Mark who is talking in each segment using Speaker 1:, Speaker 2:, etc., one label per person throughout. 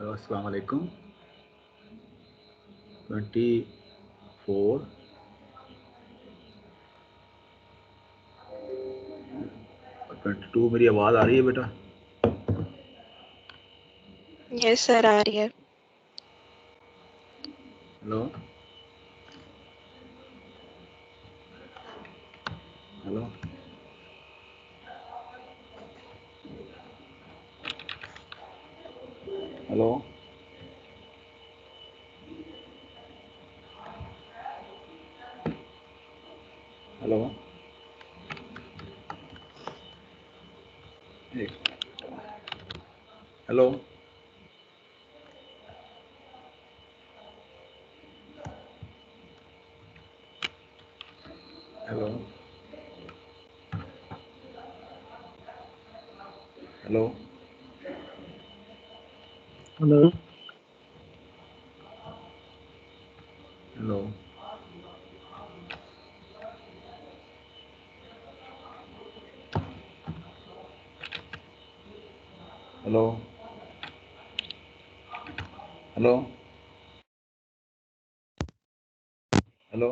Speaker 1: अस्सलाम वालेकुम। 24 और 22 मेरी आवाज़ आ रही है बेटा?
Speaker 2: यस सर, आ रही है।
Speaker 1: Hello hello hello hello hello hello hello
Speaker 3: hello
Speaker 1: hello hello hello hello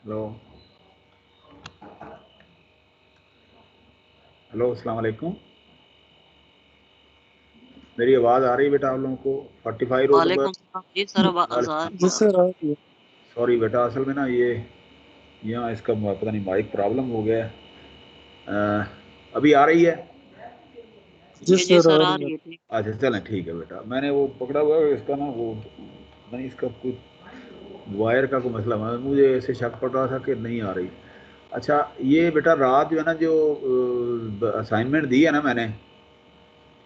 Speaker 1: hello hello अस्सलाम वालेकुम। मेरी आवाज़ आ रही है बेटा आप लोगों को? 45 रोल नंबर।
Speaker 3: वालेकुम सलाम जी सर, आवाज आ रही है।
Speaker 4: सर
Speaker 1: सॉरी बेटा, असल में ना ये यहाँ इसका पता नहीं माइक प्रॉब्लम हो गया है। अभी आ रही है?
Speaker 3: जी सर आ रही है। ठीक
Speaker 1: अच्छा चलें, ठीक है बेटा। मैंने वो पकड़ा हुआ है इसका ना, वो नहीं, इसका कुछ वायर का कोई मसला, मुझे ऐसे शक पड़ रहा था कि नहीं आ रही। अच्छा, ये बेटा रात जो है ना, जो असाइनमेंट दी है ना मैंने,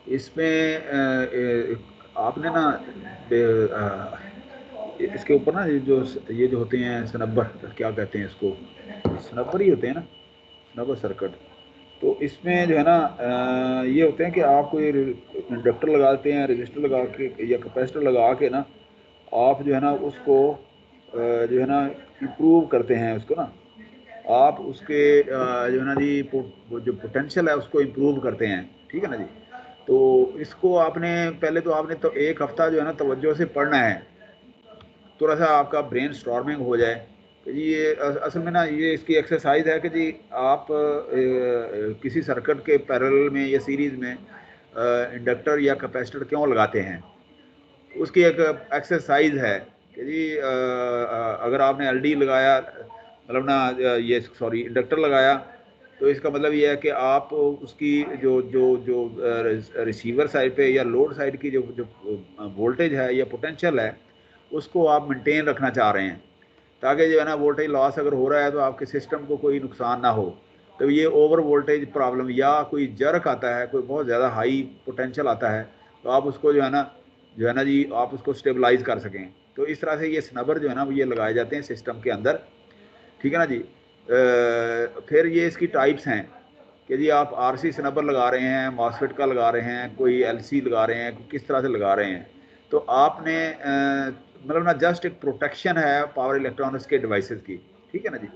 Speaker 1: इसमें आपने ना इसके ऊपर ना ये जो होते हैं स्नबर, क्या कहते हैं इसको, स्नबर ही होते हैं ना, स्नबर सर्किट। तो इसमें जो है ना ये होते हैं कि आप कोई इंडक्टर लगाते हैं, रजिस्टर लगा के या कैपेसिटर लगा के ना, आप जो है ना उसको जो है ना इम्प्रूव करते हैं उसको ना, आप उसके जो है ना जी जो पोटेंशियल है उसको इम्प्रूव करते हैं, ठीक है ना जी। तो इसको आपने पहले तो आपने तो एक हफ्ता जो है ना तवज्जो से पढ़ना है, थोड़ा सा आपका ब्रेन स्टॉर्मिंग हो जाए कि जी ये असल में ना ये इसकी एक्सरसाइज है कि जी आप किसी सर्किट के पैरेलल में या सीरीज़ में इंडक्टर या कैपेसिटर क्यों लगाते हैं, उसकी एक एक्सरसाइज है कि जी अगर आपने एलडी लगाया, मतलब ना ये सॉरी इंडक्टर लगाया, तो इसका मतलब ये है कि आप उसकी जो जो जो रिसीवर साइड पे या लोड साइड की जो जो वोल्टेज है या पोटेंशियल है उसको आप मेंटेन रखना चाह रहे हैं, ताकि जो है ना वोल्टेज लॉस अगर हो रहा है तो आपके सिस्टम को कोई नुकसान ना हो। तो ये ओवर वोल्टेज प्रॉब्लम या कोई जर्क आता है, कोई बहुत ज़्यादा हाई पोटेंशियल आता है, तो आप उसको जो है ना जी आप उसको स्टेबलाइज कर सकें। तो इस तरह से ये स्नबर जो है ना ये लगाए जाते हैं सिस्टम के अंदर, ठीक है ना जी। फिर ये इसकी टाइप्स हैं कि जी आप आरसी स्नबर लगा रहे हैं, मॉसफेट का लगा रहे हैं, कोई एलसी लगा रहे हैं, किस तरह से लगा रहे हैं। तो आपने मतलब ना जस्ट एक प्रोटेक्शन है पावर इलेक्ट्रॉनिक्स के डिवाइसेस की, ठीक है ना जी।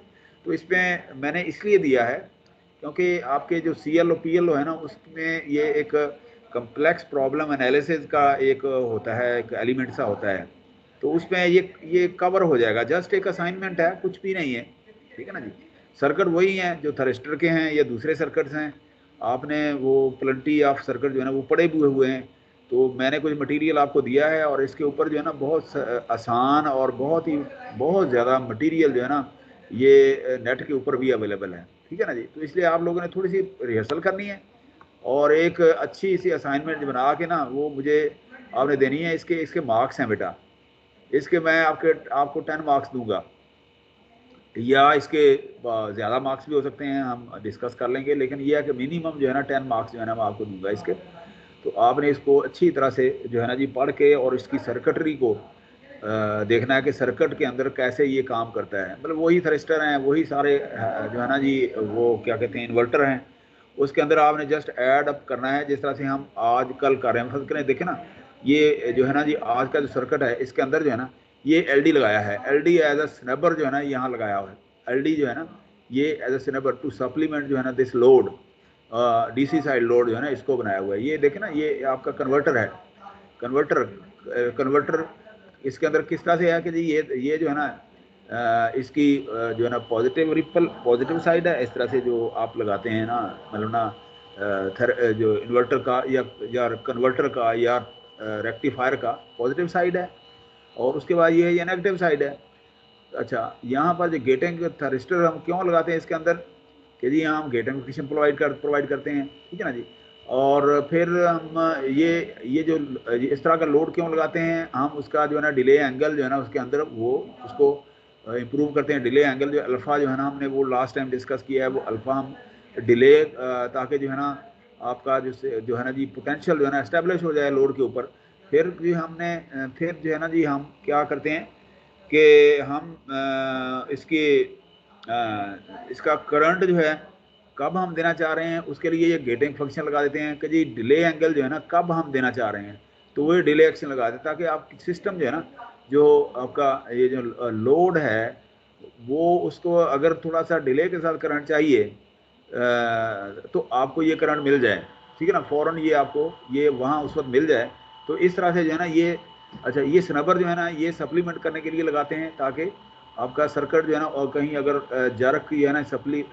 Speaker 1: तो इसमें मैंने इसलिए दिया है क्योंकि आपके जो CLO PLO है ना उसमें ये एक कम्प्लेक्स प्रॉब्लम एनालिसिस का एक होता है, एक एलिमेंट सा होता है, तो उसमें ये कवर हो जाएगा। जस्ट एक असाइनमेंट है, कुछ भी नहीं है, ठीक है ना जी। सर्किट वही हैं जो थरिस्टर के हैं या दूसरे सर्किट्स हैं, आपने वो प्लेंटी ऑफ सर्किट जो है ना वो पड़े हुए हैं। तो मैंने कुछ मटेरियल आपको दिया है और इसके ऊपर जो है ना बहुत आसान और बहुत ज़्यादा मटेरियल जो है ना ये नेट के ऊपर भी अवेलेबल है, ठीक है ना जी। तो इसलिए आप लोगों ने थोड़ी सी रिहर्सल करनी है और एक अच्छी सी असाइनमेंट बना के ना वो मुझे आपने देनी है। इसके मार्क्स हैं बेटा, इसके मैं आपको 10 मार्क्स दूंगा, या इसके ज़्यादा मार्क्स भी हो सकते हैं, हम डिस्कस कर लेंगे, लेकिन ये है कि मिनिमम जो है ना 10 मार्क्स जो है ना मैं आपको दूंगा इसके। तो आपने इसको अच्छी तरह से जो है ना जी पढ़ के और इसकी सर्किटरी को देखना है कि सर्किट के अंदर कैसे ये काम करता है। मतलब वही थरिस्टर हैं, वही सारे जो है ना जी वो क्या कहते हैं इन्वर्टर हैं, उसके अंदर आपने जस्ट ऐड अप करना है जिस तरह से हम आज कल कर रहे हैं। फर्ज करें, देखें ना ये जो है ना जी आज का जो सर्किट है इसके अंदर जो है ना ये LD लगाया है, LD एज अ स्नैबर जो है ना यहाँ लगाया हुआ है। LD जो है ना ये एज अ स्नैबर टू सप्लीमेंट जो है ना this load, DC side load जो है ना इसको बनाया हुआ है। ये देखें ना ये आपका कन्वर्टर है, कन्वर्टर इसके अंदर किस तरह से है कि जी ये जो है ना इसकी जो है ना पॉजिटिव रिपल पॉजिटिव साइड है, इस तरह से जो आप लगाते हैं ना, मतलब ना जो इन्वर्टर का या कन्वर्टर का या रेक्टिफायर का पॉजिटिव साइड है, और उसके बाद ये नेगेटिव साइड है। अच्छा, यहाँ पर जो गेटिंग थरिस्टर हम क्यों लगाते हैं इसके अंदर कि जी हम गेटिंग एफिशिएंट प्रोवाइड करते हैं, ठीक है ना जी। और फिर हम ये जो इस तरह का लोड क्यों लगाते हैं, हम उसका जो है ना डिले एंगल जो है ना उसके अंदर वो उसको इम्प्रूव करते हैं। डिले एंगल जो अल्फ़ा जो है ना हमने वो लास्ट टाइम डिस्कस किया है, वो अल्फ़ा हम डिले ताकि जो है ना आपका जो है ना जी पोटेंशियल जो है ना इस्टेब्लिश हो जाए लोड के ऊपर। फिर भी हमने फिर जो है ना जी हम क्या करते हैं कि हम इसका करंट जो है कब हम देना चाह रहे हैं उसके लिए ये गेटिंग फंक्शन लगा देते हैं कि जी डिले एंगल जो है ना कब हम देना चाह रहे हैं, तो वो डिले एक्शन लगा देते हैं ताकि आपकी सिस्टम जो है ना जो आपका ये जो लोड है वो उसको अगर थोड़ा सा डिले के साथ करंट चाहिए तो आपको ये करंट मिल जाए, ठीक है ना, फ़ौरन ये आपको ये वहाँ उस वक्त मिल जाए। तो इस तरह से जो है ना ये अच्छा ये स्नबर जो है ना ये सप्लीमेंट करने के लिए लगाते हैं ताकि आपका सर्किट जो है ना और कहीं अगर जर्क की है ना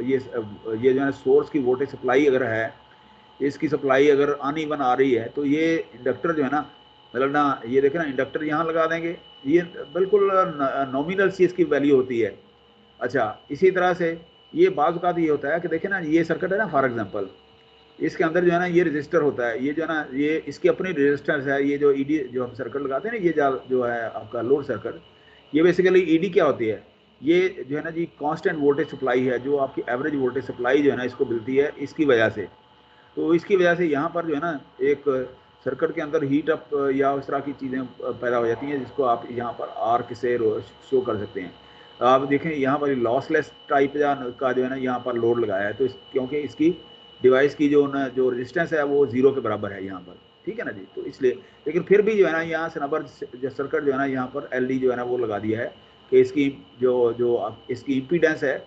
Speaker 1: ये जो है ना सोर्स की वोल्टेज सप्लाई अगर है इसकी सप्लाई अगर अनइवन आ रही है तो ये इंडक्टर जो है ना, मतलब ना ये देखें ना, इंडक्टर यहाँ लगा देंगे, ये बिल्कुल नॉमिनल सी इसकी वैल्यू होती है। अच्छा, इसी तरह से ये बाज़ औक़ात ये होता है कि देखें ना, ये सर्किट है ना, फॉर एग्जांपल इसके अंदर जो है ना ये रजिस्टर होता है, ये जो है ना ये इसकी अपनी रेजिस्टेंस है। ये जो ईडी जो हम सर्किट लगाते हैं ना, ये जो है आपका लोड सर्किट, ये बेसिकली ईडी क्या होती है, ये जो है ना जी कांस्टेंट वोल्टेज सप्लाई है, जो आपकी एवरेज वोल्टेज सप्लाई जो है ना इसको मिलती है इसकी वजह से। तो इसकी वजह से यहाँ पर जो है ना एक सर्किट के अंदर हीट अप या उस तरह की चीज़ें पैदा हो जाती हैं, जिसको आप यहाँ पर आर्क से शो कर सकते हैं। आप देखें यहाँ पर लॉसलेस टाइप का जो है ना यहाँ पर लोड लगाया है, तो क्योंकि इसकी डिवाइस की जो रेजिस्टेंस है वो 0 के बराबर है यहाँ पर, ठीक है ना जी। तो इसलिए, लेकिन फिर भी जो है ना यहाँ सनबर सर्किट जो है ना यहाँ पर एलडी जो है ना वो लगा दिया है कि इसकी जो इसकी इम्पीडेंस है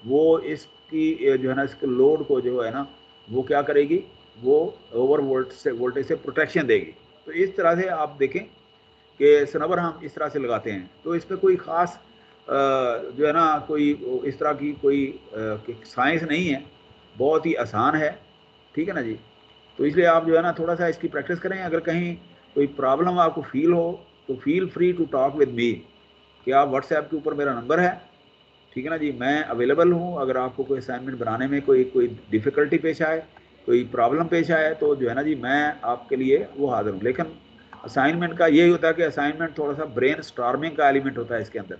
Speaker 1: वो इसकी जो है ना इसके लोड को जो है ना वो क्या करेगी, वो ओवर वोल्टेज से प्रोटेक्शन देगी। तो इस तरह से आप देखें कि सनबर हम इस तरह से लगाते हैं। तो इसमें कोई ख़ास जो है ना कोई इस तरह की कोई साइंस नहीं है, बहुत ही आसान है, ठीक है ना जी। तो इसलिए आप जो है ना थोड़ा सा इसकी प्रैक्टिस करें। अगर कहीं कोई प्रॉब्लम आपको फील हो तो feel free to talk with me, कि आप व्हाट्सएप के ऊपर मेरा नंबर है, ठीक है ना जी, मैं अवेलेबल हूँ। अगर आपको कोई असाइनमेंट बनाने में कोई डिफ़िकल्टी पेश आए, कोई प्रॉब्लम पेश आए, तो जो है ना जी मैं आपके लिए वो हाजिर हूँ। लेकिन असाइनमेंट का यही होता है कि असाइनमेंट थोड़ा सा ब्रेन स्टॉर्मिंग का एलिमेंट होता है इसके अंदर,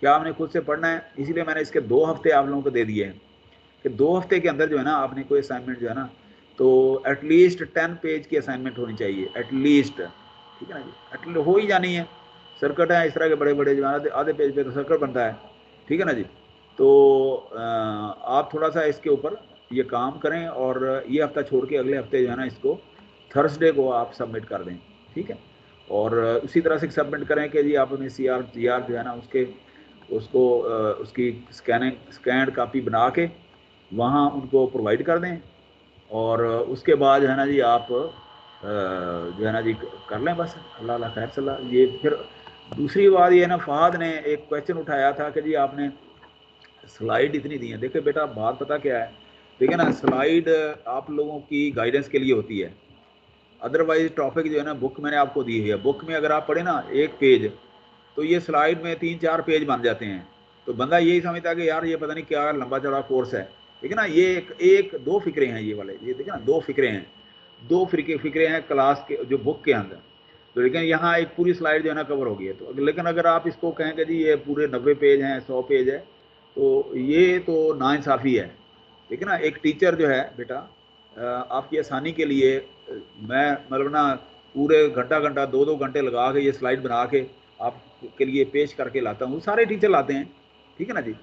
Speaker 1: क्या आपने खुद से पढ़ना है। इसीलिए मैंने इसके 2 हफ्ते आप लोगों को दे दिए हैं कि 2 हफ्ते के अंदर जो है ना आपने कोई असाइनमेंट जो है ना, तो एटलीस्ट 10 पेज की असाइनमेंट होनी चाहिए एटलीस्ट, ठीक है ना जी, एटलीस्ट हो ही जानी है। सर्किट है इस तरह के बड़े बड़े जो है आधे पेज पे तो सर्किट बनता है, ठीक है ना जी। तो आप थोड़ा सा इसके ऊपर ये काम करें और ये हफ्ता छोड़ के अगले हफ्ते जो है ना इसको थर्सडे को आप सबमिट कर दें, ठीक है। और उसी तरह से सबमिट करें कि जी आप अपने CR जो है ना उसकी स्कैन कापी बना के वहाँ उनको प्रोवाइड कर दें। और उसके बाद जो है ना जी आप जो है ना जी कर लें बस, अल्लाह अल्लाह खैर सल्ला। ये फिर दूसरी बात ये है ना, फहद ने एक क्वेश्चन उठाया था कि जी आपने स्लाइड इतनी दी है। देखिए बेटा बात पता क्या है, देखिए ना स्लाइड आप लोगों की गाइडेंस के लिए होती है, अदरवाइज टॉपिक जो है ना बुक मैंने आपको दी है, बुक में अगर आप पढ़े ना एक पेज, तो ये स्लाइड में 3-4 पेज बन जाते हैं। तो बंदा यही समझता है कि यार ये पता नहीं क्या लंबा चौड़ा कोर्स है, ठीक है ना। ये एक दो फिक्रे हैं ये वाले, ये देखिए ना 2 फिक्रे हैं, 2 फिक्रे हैं क्लास के जो बुक के अंदर। तो लेकिन यहाँ एक पूरी स्लाइड जो है ना कवर हो गई है। तो लेकिन अगर आप इसको कहें कि जी ये पूरे 90 पेज हैं, 100 पेज है, तो ये तो नाइंसाफ़ी है, ठीक है ना। एक टीचर जो है बेटा आपकी आसानी के लिए मैं मतलब ना पूरे घंटा 2-2 घंटे लगा के ये स्लाइड बना के आपके लिए पेश करके लाता हूँ, सारे टीचर लाते हैं, ठीक है ना जी।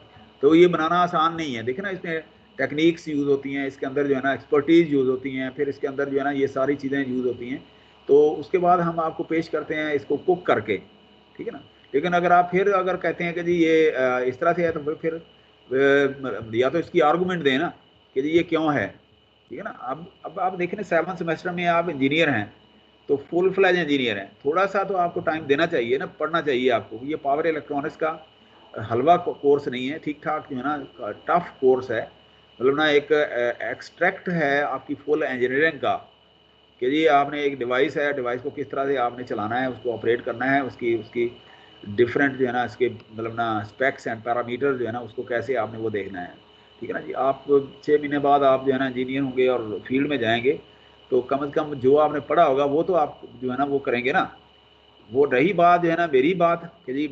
Speaker 1: तो ये बनाना आसान नहीं है, देखिए ना इसमें टेक्निक्स यूज़ होती हैं, इसके अंदर जो है ना एक्सपर्टीज़ यूज़ होती हैं, फिर इसके अंदर जो है ना ये सारी चीज़ें यूज़ होती हैं। तो उसके बाद हम आपको पेश करते हैं इसको कुक करके, ठीक है ना। लेकिन अगर आप फिर अगर कहते हैं कि जी ये इस तरह से है, तो फिर या तो इसकी आर्गूमेंट दें ना कि जी ये क्यों है, ठीक है ना। अब आप देखें ना 7th सेमेस्टर में आप इंजीनियर हैं, तो फुल फ्लैज इंजीनियर हैं, थोड़ा सा तो आपको टाइम देना चाहिए ना, पढ़ना चाहिए आपको। ये पावर इलेक्ट्रॉनिक्स का हलवा कोर्स नहीं है, ठीक ठाक जो है ना टफ कोर्स है, मतलब ना एक एक्सट्रैक्ट है आपकी फुल इंजीनियरिंग का, कि जी आपने एक डिवाइस है, डिवाइस को किस तरह से आपने चलाना है, उसको ऑपरेट करना है, उसकी डिफरेंट जो है ना इसके मतलब ना स्पेक्स एंड पैरामीटर जो है ना उसको कैसे आपने वो देखना है, ठीक है ना जी। आप 6 महीने बाद आप जो है ना इंजीनियर होंगे और फील्ड में जाएंगे, तो कम से कम जो आपने पढ़ा होगा वो तो आप जो है ना वो करेंगे ना। वो रही बात जो है ना मेरी बात कि जी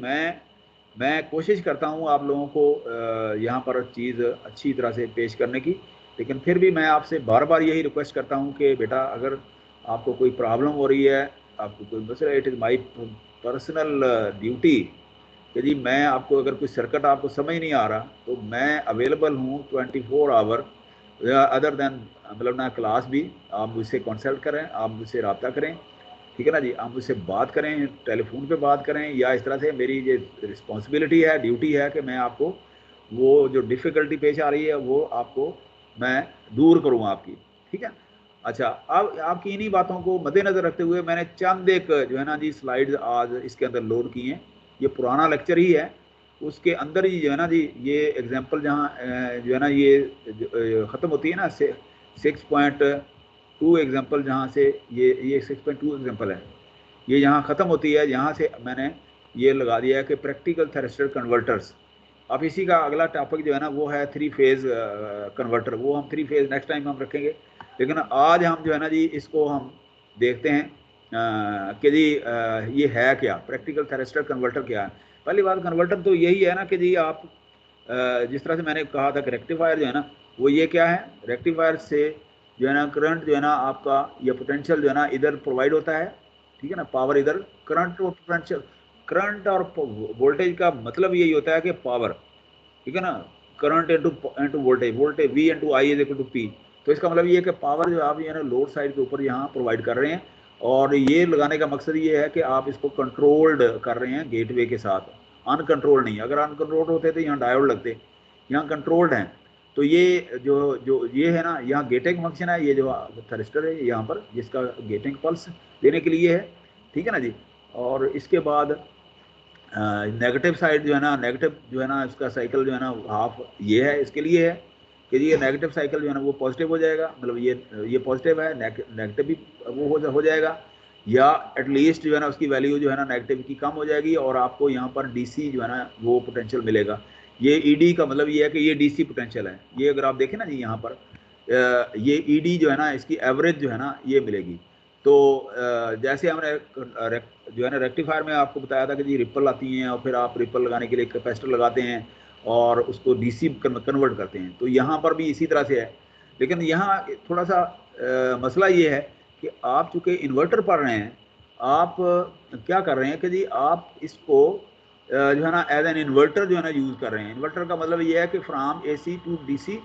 Speaker 1: मैं कोशिश करता हूँ आप लोगों को यहाँ पर चीज़ अच्छी तरह से पेश करने की, लेकिन फिर भी मैं आपसे बार बार यही रिक्वेस्ट करता हूँ कि बेटा अगर आपको कोई प्रॉब्लम हो रही है, आपको कोई मसला, it is my personal duty कि जी मैं आपको अगर कोई सर्किट आपको समझ नहीं आ रहा, तो मैं अवेलेबल हूँ 24 आवर अदर देन मतलब ना क्लास भी। आप मुझसे कंसल्ट करें, आप मुझसे रब्ता करें, ठीक है ना जी। आप मुझसे बात करें, टेलीफोन पे बात करें, या इस तरह से मेरी ये रिस्पॉन्सिबिलिटी है, ड्यूटी है कि मैं आपको वो जो डिफ़िकल्टी पेश आ रही है वो आपको मैं दूर करूँ आपकी, ठीक है। अच्छा, अब आपकी इन्हीं बातों को मद्देनज़र रखते हुए मैंने चंद एक जो है ना जी स्लाइड्स आज इसके अंदर लोड की हैं। ये पुराना लेक्चर ही है, उसके अंदर ही जो है ना जी ये एग्जाम्पल जहाँ जो है ना ये ख़त्म होती है ना 6.1 6.2 एग्जाम्पल जहाँ से ये 6.2 एग्जाम्पल है, ये यहाँ ख़त्म होती है, यहाँ से मैंने ये लगा दिया है कि प्रैक्टिकल थैरिस्टर कन्वर्टर्स। अब इसी का अगला टॉपिक जो है ना वो है 3 फेज़ कन्वर्टर, वो हम 3 फेज़ नेक्स्ट टाइम हम रखेंगे। लेकिन आज हम जो है ना जी इसको हम देखते हैं कि जी ये है क्या, प्रैक्टिकल थैरिस्टर कन्वर्टर क्या है। पहली बात, कन्वर्टर तो यही है ना कि जी आप जिस तरह से मैंने कहा था कि रेक्टिफायर जो है ना वो ये क्या है, रेक्टिफायर से जो है ना करंट जो है ना आपका या पोटेंशियल जो है ना इधर प्रोवाइड होता है, ठीक है ना, पावर इधर, करंट और पोटेंशियल, करंट और वोल्टेज का मतलब यही होता है कि पावर, ठीक है ना, current into voltage, voltage V into I is equal to P। तो इसका मतलब ये है कि पावर जो आप ये ना लोड साइड के ऊपर यहाँ प्रोवाइड कर रहे हैं, और ये लगाने का मकसद ये है कि आप इसको कंट्रोल्ड कर रहे हैं गेटवे के साथ, अनकंट्रोल्ड नहीं। अगर अनकंट्रोल्ड होते तो यहाँ डायोड लगते, यहाँ कंट्रोल्ड हैं। तो ये जो जो ये है ना, यहाँ गेटिंग फंक्शन है, ये जो थरिस्टर है यहाँ पर जिसका गेटिंग पल्स देने के लिए है, ठीक है ना जी। और इसके बाद नेगेटिव साइड जो है ना, नेगेटिव जो है ना इसका साइकिल जो है ना हाफ ये है, इसके लिए है कि ये नेगेटिव साइकिल जो है ना वो पॉजिटिव हो जाएगा, मतलब ये पॉजिटिव है, नेगेटिव भी वो हो जाएगा, या एटलीस्ट जो है ना उसकी वैल्यू जो है ना नेगेटिव की कम हो जाएगी, और आपको यहाँ पर डीसी जो है ना वो पोटेंशियल मिलेगा। ये ईडी का मतलब ये है कि ये डीसी पोटेंशियल है। ये अगर आप देखें ना जी यहाँ पर ये ईडी जो है ना इसकी एवरेज जो है ना ये मिलेगी। तो जैसे हमने जो है ना रेक्टिफायर में आपको बताया था कि जी रिपल आती हैं, और फिर आप रिपल लगाने के लिए कैपेसिटर लगाते हैं और उसको डीसी कन्वर्ट करते हैं। तो यहाँ पर भी इसी तरह से है, लेकिन यहाँ थोड़ा सा मसला ये है कि आप चूँकि इन्वर्टर पढ़ रहे हैं, आप क्या कर रहे हैं कि जी आप इसको जो है ना एज एन इन्वर्टर जो है ना यूज़ कर रहे हैं। इन्वर्टर का मतलब ये है कि from AC to DC,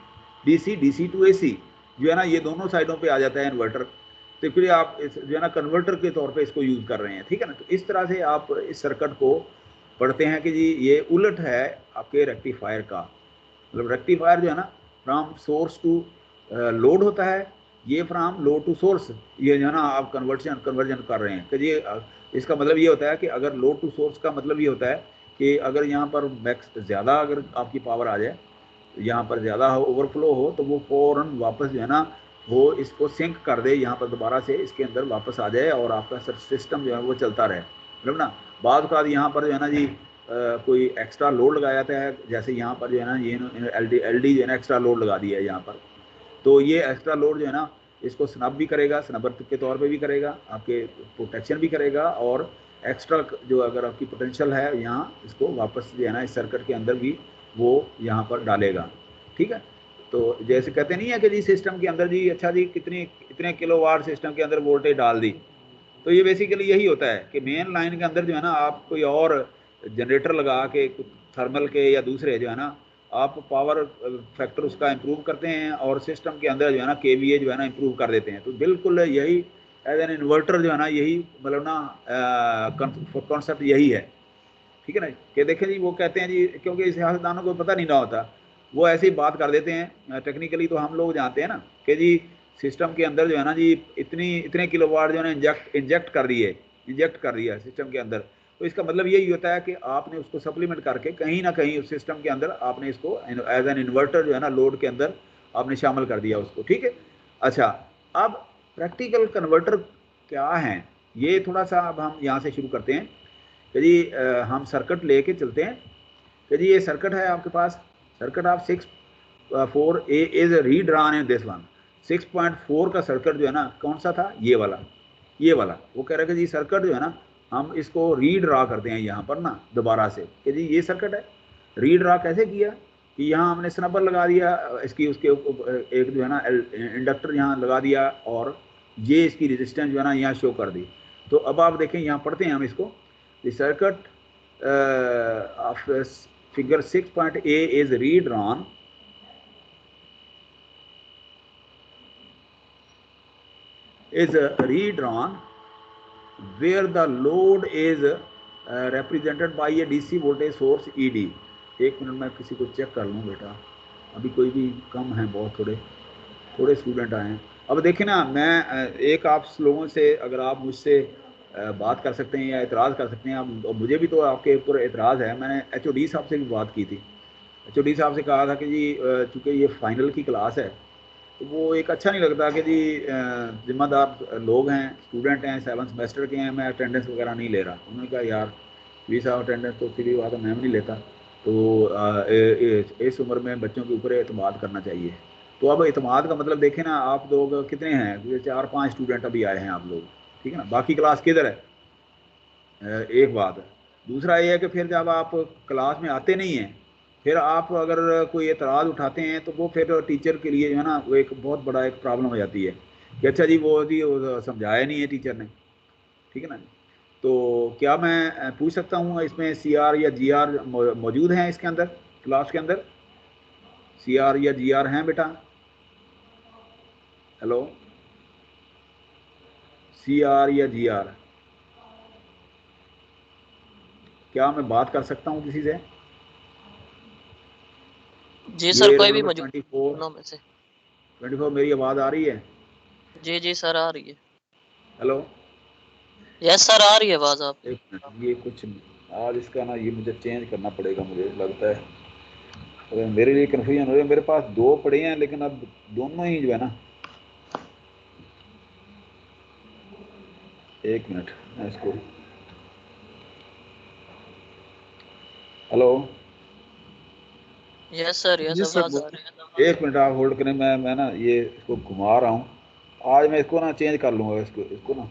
Speaker 1: DC to AC जो है ना ये दोनों साइडों पे आ जाता है इन्वर्टर। तो फिर आप जो है ना कन्वर्टर के तौर पे इसको यूज़ कर रहे हैं, ठीक है ना। तो इस तरह से आप इस सर्किट को पढ़ते हैं कि जी ये उलट है आपके रेक्टिफायर का। मतलब रेक्टिफायर जो है ना फ्राम सोर्स टू लोड होता है, ये फ्राम लोड टू सोर्स, ये जो है ना आप कन्वर्जन कर रहे हैं कि ये इसका मतलब ये होता है कि अगर लोड टू सोर्स का मतलब ये होता है कि अगर यहाँ पर मैक्स ज़्यादा अगर आपकी पावर आ जाए, यहाँ पर ज़्यादा हो, ओवरफ्लो हो, तो वो फ़ौरन वापस जो है ना वो इसको सिंक कर दे, यहाँ पर दोबारा से इसके अंदर वापस आ जाए और आपका सिस्टम जो है वो चलता रहे, मतलब ना। बाद का यहाँ पर जो है ना जी कोई एक्स्ट्रा लोड लगाया जाता है, जैसे यहाँ पर जो है ना ये एलडी जो है ना एक्स्ट्रा लोड लगा दिया है यहाँ पर। तो ये एक्स्ट्रा लोड जो है ना इसको स्नब भी करेगा, स्नबर के तौर पे भी करेगा, आपके प्रोटेक्शन भी करेगा, और एक्स्ट्रा जो अगर आपकी पोटेंशियल है यहाँ इसको वापस जो है ना इस सर्किट के अंदर भी वो यहाँ पर डालेगा, ठीक है। तो जैसे कहते नहीं है कि जी सिस्टम के अंदर जी अच्छा जी इतने किलोवाट सिस्टम के अंदर वोल्टेज डाल दी, तो ये बेसिकली यही होता है कि मेन लाइन के अंदर जो है ना आप कोई और जनरेटर लगा के थर्मल के या दूसरे जो है ना आप पावर फैक्टर उसका इम्प्रूव करते हैं, और सिस्टम के अंदर जो है ना KVA जो है ना इम्प्रूव कर देते हैं। तो बिल्कुल यही एज एन इन्वर्टर जो है ना यही मतलब ना कॉन्सेप्ट यही है, ठीक है ना। कि देखें जी वो कहते हैं जी, क्योंकि सियासतदानों को पता नहीं ना होता, वो ऐसे ही बात कर देते हैं टेक्निकली, तो हम लोग जानते हैं ना कि जी सिस्टम के अंदर जो है ना जी इतने किलोवाट जो है ना इंजेक्ट कर दिया सिस्टम के अंदर। तो इसका मतलब यही होता है कि आपने उसको सप्लीमेंट करके कहीं ना कहीं उस सिस्टम के अंदर आपने इसको एज एन इन्वर्टर जो है ना लोड के अंदर आपने शामिल कर दिया उसको, ठीक है। अच्छा, अब प्रैक्टिकल कन्वर्टर क्या हैं, ये थोड़ा सा अब हम यहाँ से शुरू करते हैं कि जी हम सर्किट लेके चलते हैं कि जी ये सर्किट है आपके पास, सर्किट आप 6.4 is redrawn in this one. 6.4 का सर्किट जो है ना कौन सा था, ये वाला वो कह रहे कि जी सर्किट जो है ना हम इसको रीड्रा करते हैं यहाँ पर ना दोबारा से कि जी ये सर्किट है। रीड्रा कैसे किया कि यहाँ हमने स्नबर लगा दिया इसकी, उसके एक जो है ना इंडक्टर यहाँ लगा दिया, और ये इसकी रेजिस्टेंस जो है ना यहाँ शो कर दी। तो अब आप देखें यहाँ पढ़ते हैं हम इसको, the circuit of figure 6.A is redrawn where the load is represented by a DC voltage source ED। एक मिनट मैं किसी को चेक कर लूँ बेटा, अभी कोई भी कम है, बहुत थोड़े स्टूडेंट आए हैं। अब देखें ना, मैं एक आप लोगों से अगर आप मुझसे बात कर सकते हैं या एतराज़ कर सकते हैं आप, मुझे भी तो आपके ऊपर एतराज़ है। मैंने HOD साहब से भी बात की थी, HOD साहब से कहा था कि जी चूँकि ये फाइनल की क्लास है तो वो एक अच्छा नहीं लगता कि जी जिम्मेदार लोग हैं, स्टूडेंट हैं, 7 सेमेस्टर के हैं, मैं अटेंडेंस वगैरह नहीं ले रहा। उन्होंने कहा यार 20 अटेंडेंस तो सीधी बात है, मैं भी नहीं लेता। तो इस उम्र में बच्चों के ऊपर एतमाद करना चाहिए। तो अब एतमाद का मतलब देखें ना, आप लोग कितने हैं, 4-5 स्टूडेंट अभी आए हैं आप लोग, ठीक है ना, बाकी क्लास किधर है? एक बात है। दूसरा ये है कि फिर जब आप क्लास में आते नहीं हैं, फिर आप अगर कोई एतराज़ उठाते हैं तो वो फिर टीचर के लिए जो है ना वो एक बहुत बड़ा एक प्रॉब्लम हो जाती है कि अच्छा जी वो समझाया नहीं है टीचर ने, ठीक है ना। तो क्या मैं पूछ सकता हूँ इसमें CR या GR मौजूद हैं इसके अंदर, क्लास के अंदर CR या GR हैं बेटा? हेलो, CR या GR, क्या मैं बात कर सकता हूँ किसी से?
Speaker 3: जी सर,
Speaker 1: ये
Speaker 3: कोई
Speaker 1: रोल
Speaker 3: भी
Speaker 1: नंबर
Speaker 3: मौजूद
Speaker 1: 24
Speaker 3: दोनों में से।
Speaker 1: 24 मेरी आवाज़ आ रही है?
Speaker 3: जी जी सर, आ रही है।
Speaker 1: हेलो,
Speaker 3: यस सर, आ रही है आवाज आप।
Speaker 1: एक मिनट, ये कुछ आज इसका ना ये मुझे चेंज करना पड़ेगा, मुझे लगता है। अरे मेरे लिए कन्फ्यूजन हो रही है, मेरे पास दो पड़े हैं लेकिन अब दोनों ही जो है ना, एक मिनट मैं इसको, हेलो,
Speaker 3: यस सर, यस
Speaker 4: जी सर
Speaker 3: आवाज आ
Speaker 4: बोलिए।
Speaker 3: रही
Speaker 1: एक मिनट आप होल्ड करें, मैं ना ये इसको घुमा रहा हूँ। आज मैं इसको ना चेंज कर लूँगा, इसको इसको ना।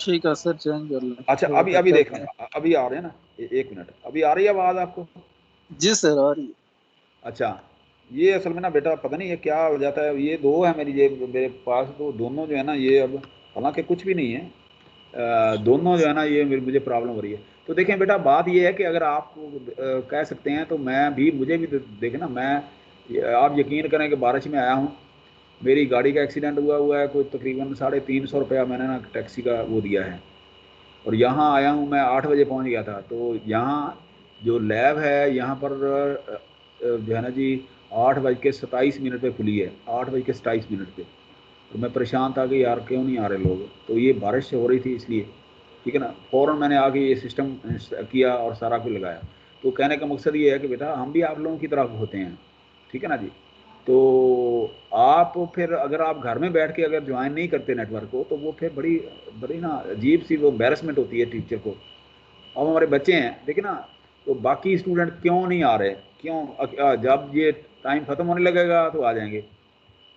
Speaker 4: ठीक है सर, चेंज कर लें
Speaker 1: अच्छा
Speaker 4: थोड़ा
Speaker 1: अभी
Speaker 4: सा
Speaker 1: अभी
Speaker 4: चल
Speaker 1: देख
Speaker 4: रहा
Speaker 1: लें,
Speaker 4: है।
Speaker 1: अभी आ रहे हैं ना, एक मिनट, अभी आ रही है आवाज़ आपको?
Speaker 4: जी सर, आ रही है।
Speaker 1: अच्छा, ये असल में ना बेटा पता नहीं ये क्या हो जाता है, ये दो है मेरी जेब मेरे पास, तो दोनों जो है ना ये अब, हालांकि कुछ भी नहीं है, दोनों जो है ना ये मुझे प्रॉब्लम हो रही है। तो देखें बेटा, बात ये है कि अगर आप कह सकते हैं तो मैं भी, मुझे भी देखें ना, मैं आप यकीन करें कि बारिश में आया हूँ, मेरी गाड़ी का एक्सीडेंट हुआ है, कोई तकरीबन 350 रुपया मैंने ना टैक्सी का वो दिया है, और यहाँ आया हूँ मैं 8 बजे पहुँच गया था। तो यहाँ जो लैब है यहाँ पर जो है ना जी 8:27 पे खुली है, 8:27 पे। तो मैं परेशान था कि यार क्यों नहीं आ रहे लोग, तो ये बारिश हो रही थी इसलिए, ठीक है ना, फ़ौरन मैंने आके ये सिस्टम किया और सारा कुछ लगाया। तो कहने का मकसद ये है कि बेटा हम भी आप लोगों की तरह होते हैं, ठीक है ना जी। तो आप फिर अगर आप घर में बैठ के अगर ज्वाइन नहीं करते नेटवर्क को, तो वो फिर बड़ी बड़ी ना अजीब सी वो एम्बेरसमेंट होती है टीचर को। अब हमारे बच्चे हैं देखिए ना, तो बाकी स्टूडेंट क्यों नहीं आ रहे, क्यों? जब ये टाइम ख़त्म होने लगेगा तो आ जाएंगे।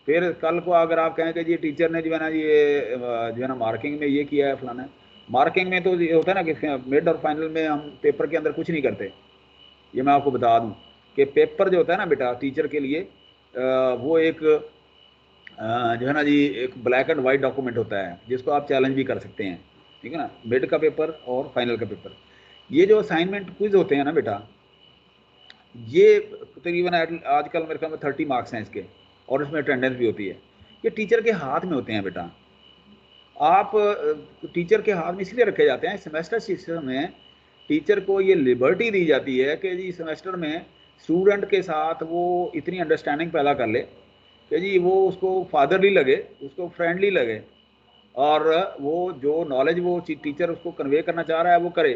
Speaker 1: फिर कल को अगर आप कहें कि जी टीचर ने जो है ना ये जो है ना मार्किंग में ये किया है फलाना, मार्किंग में तो ये होता है ना कि मिड और फाइनल में हम पेपर के अंदर कुछ नहीं करते। ये मैं आपको बता दूं कि पेपर जो होता है ना बेटा टीचर के लिए, वो एक जो है ना जी एक ब्लैक एंड वाइट डॉक्यूमेंट होता है जिसको आप चैलेंज भी कर सकते हैं, ठीक है ना, मिड का पेपर और फाइनल का पेपर। ये जो असाइनमेंट क्विज होते हैं ना बेटा, ये तकरीबन आजकल मेरे ख्याल में 30 मार्क्स हैं इसके, और इसमें अटेंडेंस भी होती है। ये टीचर के हाथ में होते हैं बेटा। आप टीचर के हाथ में इसलिए रखे जाते हैं, सेमेस्टर सिस्टम में टीचर को ये लिबर्टी दी जाती है कि जी सेमेस्टर में स्टूडेंट के साथ वो इतनी अंडरस्टैंडिंग पैदा कर ले कि जी वो उसको फादरली लगे, उसको फ्रेंडली लगे, और वो जो नॉलेज वो टीचर उसको कन्वे करना चाह रहा है वो करे,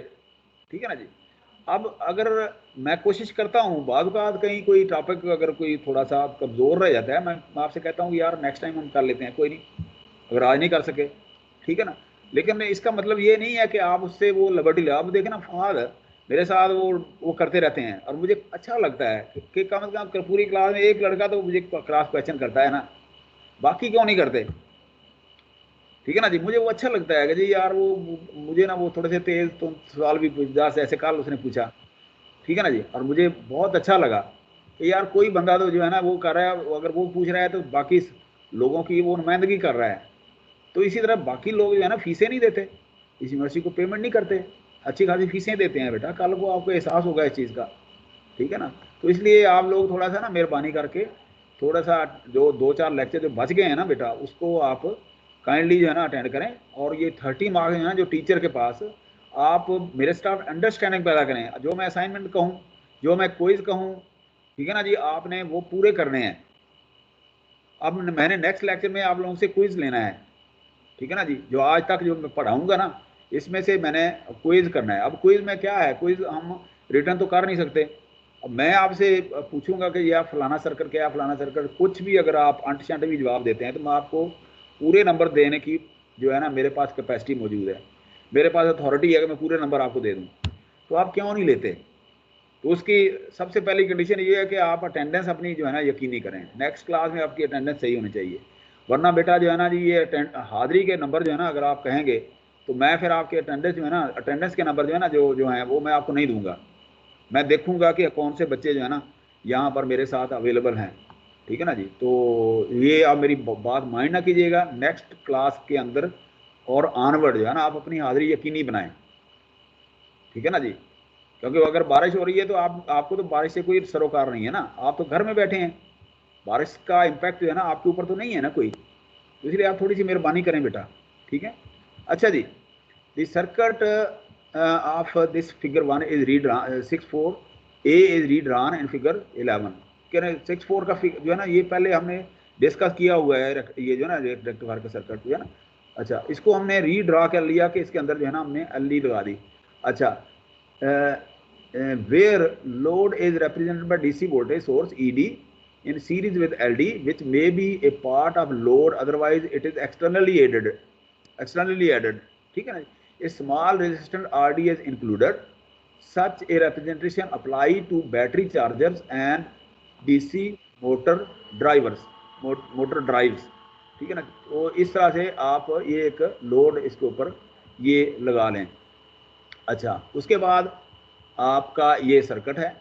Speaker 1: ठीक है ना जी। अब अगर मैं कोशिश करता हूँ, बाद बात कहीं कोई टॉपिक अगर कोई थोड़ा सा कमज़ोर रह जाता है, मैं आपसे कहता हूँ कि यार नेक्स्ट टाइम हम कर लेते हैं, कोई नहीं, अगर आज नहीं कर सके, ठीक है ना। लेकिन इसका मतलब ये नहीं है कि आप उससे वो लिबर्टी ले। आप देखें ना फहाद मेरे साथ वो करते रहते हैं, और मुझे अच्छा लगता है कि कम से कम पूरी क्लास में एक लड़का तो मुझे क्रॉस क्वेश्चन करता है ना, बाकी क्यों नहीं करते, ठीक है ना जी। मुझे वो अच्छा लगता है कि जी यार वो मुझे ना वो थोड़े से तेज तो सवाल भी पूछता, ऐसे कल उसने पूछा, ठीक है ना जी, और मुझे बहुत अच्छा लगा कि यार कोई बंदा तो जो है ना वो कर रहा है, अगर वो पूछ रहा है तो बाकी लोगों की वो नुमाइंदगी कर रहा है। तो इसी तरह बाकी लोग जो है ना फीसें नहीं देते, इस यूनिवर्सिटी को पेमेंट नहीं करते, अच्छी खासी फीसें देते हैं बेटा, कल को आपको एहसास होगा इस चीज़ का, ठीक है ना। तो इसलिए आप लोग थोड़ा सा ना मेहरबानी करके थोड़ा सा जो 2-4 लेक्चर जो बच गए हैं ना बेटा, उसको आप काइंडली जो है ना अटेंड करें, और ये 30 मार्क्स जो है ना जो टीचर के पास, आप मेरे साथ अंडरस्टैंडिंग पैदा करें, जो मैं असाइनमेंट कहूँ, जो मैं क्विज कहूँ, ठीक है ना जी, आपने वो पूरे करने हैं। अब मैंने नेक्स्ट लेक्चर में आप लोगों से क्विज लेना है, ठीक है ना जी, जो आज तक जो मैं पढ़ाऊंगा ना इसमें से मैंने क्विज करना है। अब क्विज में क्या है, क्विज हम रिटर्न तो कर नहीं सकते, अब मैं आपसे पूछूंगा कि यह फलाना सर्कट क्या है, फलाना सर्कट, कुछ भी अगर आप अंट शंट भी जवाब देते हैं तो मैं आपको पूरे नंबर देने की जो है ना मेरे पास कैपेसिटी मौजूद है, मेरे पास अथॉरिटी है कि मैं पूरे नंबर आपको दे दूँ। तो आप क्यों नहीं लेते? तो उसकी सबसे पहली कंडीशन ये है कि आप अटेंडेंस अपनी जो है ना यकीनी करें। नेक्स्ट क्लास में आपकी अटेंडेंस सही होनी चाहिए, वरना बेटा जो है ना जी ये हाजिरी के नंबर जो है ना अगर आप कहेंगे तो मैं फिर आपके अटेंडेंस जो है ना, अटेंडेंस के नंबर जो है ना जो हैं वो मैं आपको नहीं दूंगा। मैं देखूंगा कि कौन से बच्चे जो है ना यहाँ पर मेरे साथ अवेलेबल हैं, ठीक है ना जी। तो ये आप मेरी बात माइंड ना कीजिएगा, नेक्स्ट क्लास के अंदर और ऑनवर्ड जो है ना आप अपनी हाजिरी यकीनी बनाएं, ठीक है ना जी। क्योंकि अगर बारिश हो रही है तो आपको तो बारिश से कोई सरोकार नहीं है ना, आप तो घर में बैठे हैं, बारिश का इम्पैक्ट जो है ना आपके ऊपर तो नहीं है ना कोई, तो इसलिए आप थोड़ी सी मेहरबानी करें बेटा, ठीक है। अच्छा जी, the circuit of this figure 1 is read 6-4 a is redrawn in figure 11। कह रहे 6-4 का जो है ना ये पहले हमने डिस्कस किया हुआ है, ये जो है ना रेक्टिफायर का सर्किट जो है ना। अच्छा, इसको हमने रीड्रा कर लिया कि इसके अंदर जो है ना हमने एल लगा दी। अच्छा, where load is represented by DC voltage source ED in series with LD, which may be a part of load, otherwise it is externally added, ठीक है ना। a small resistant RD is included, such a representation apply to battery chargers and DC motor drivers, motor drives, ठीक है ना। तो इस तरह से आप ये एक लोड इसके ऊपर ये लगा लें। अच्छा, उसके बाद आपका ये सर्किट है,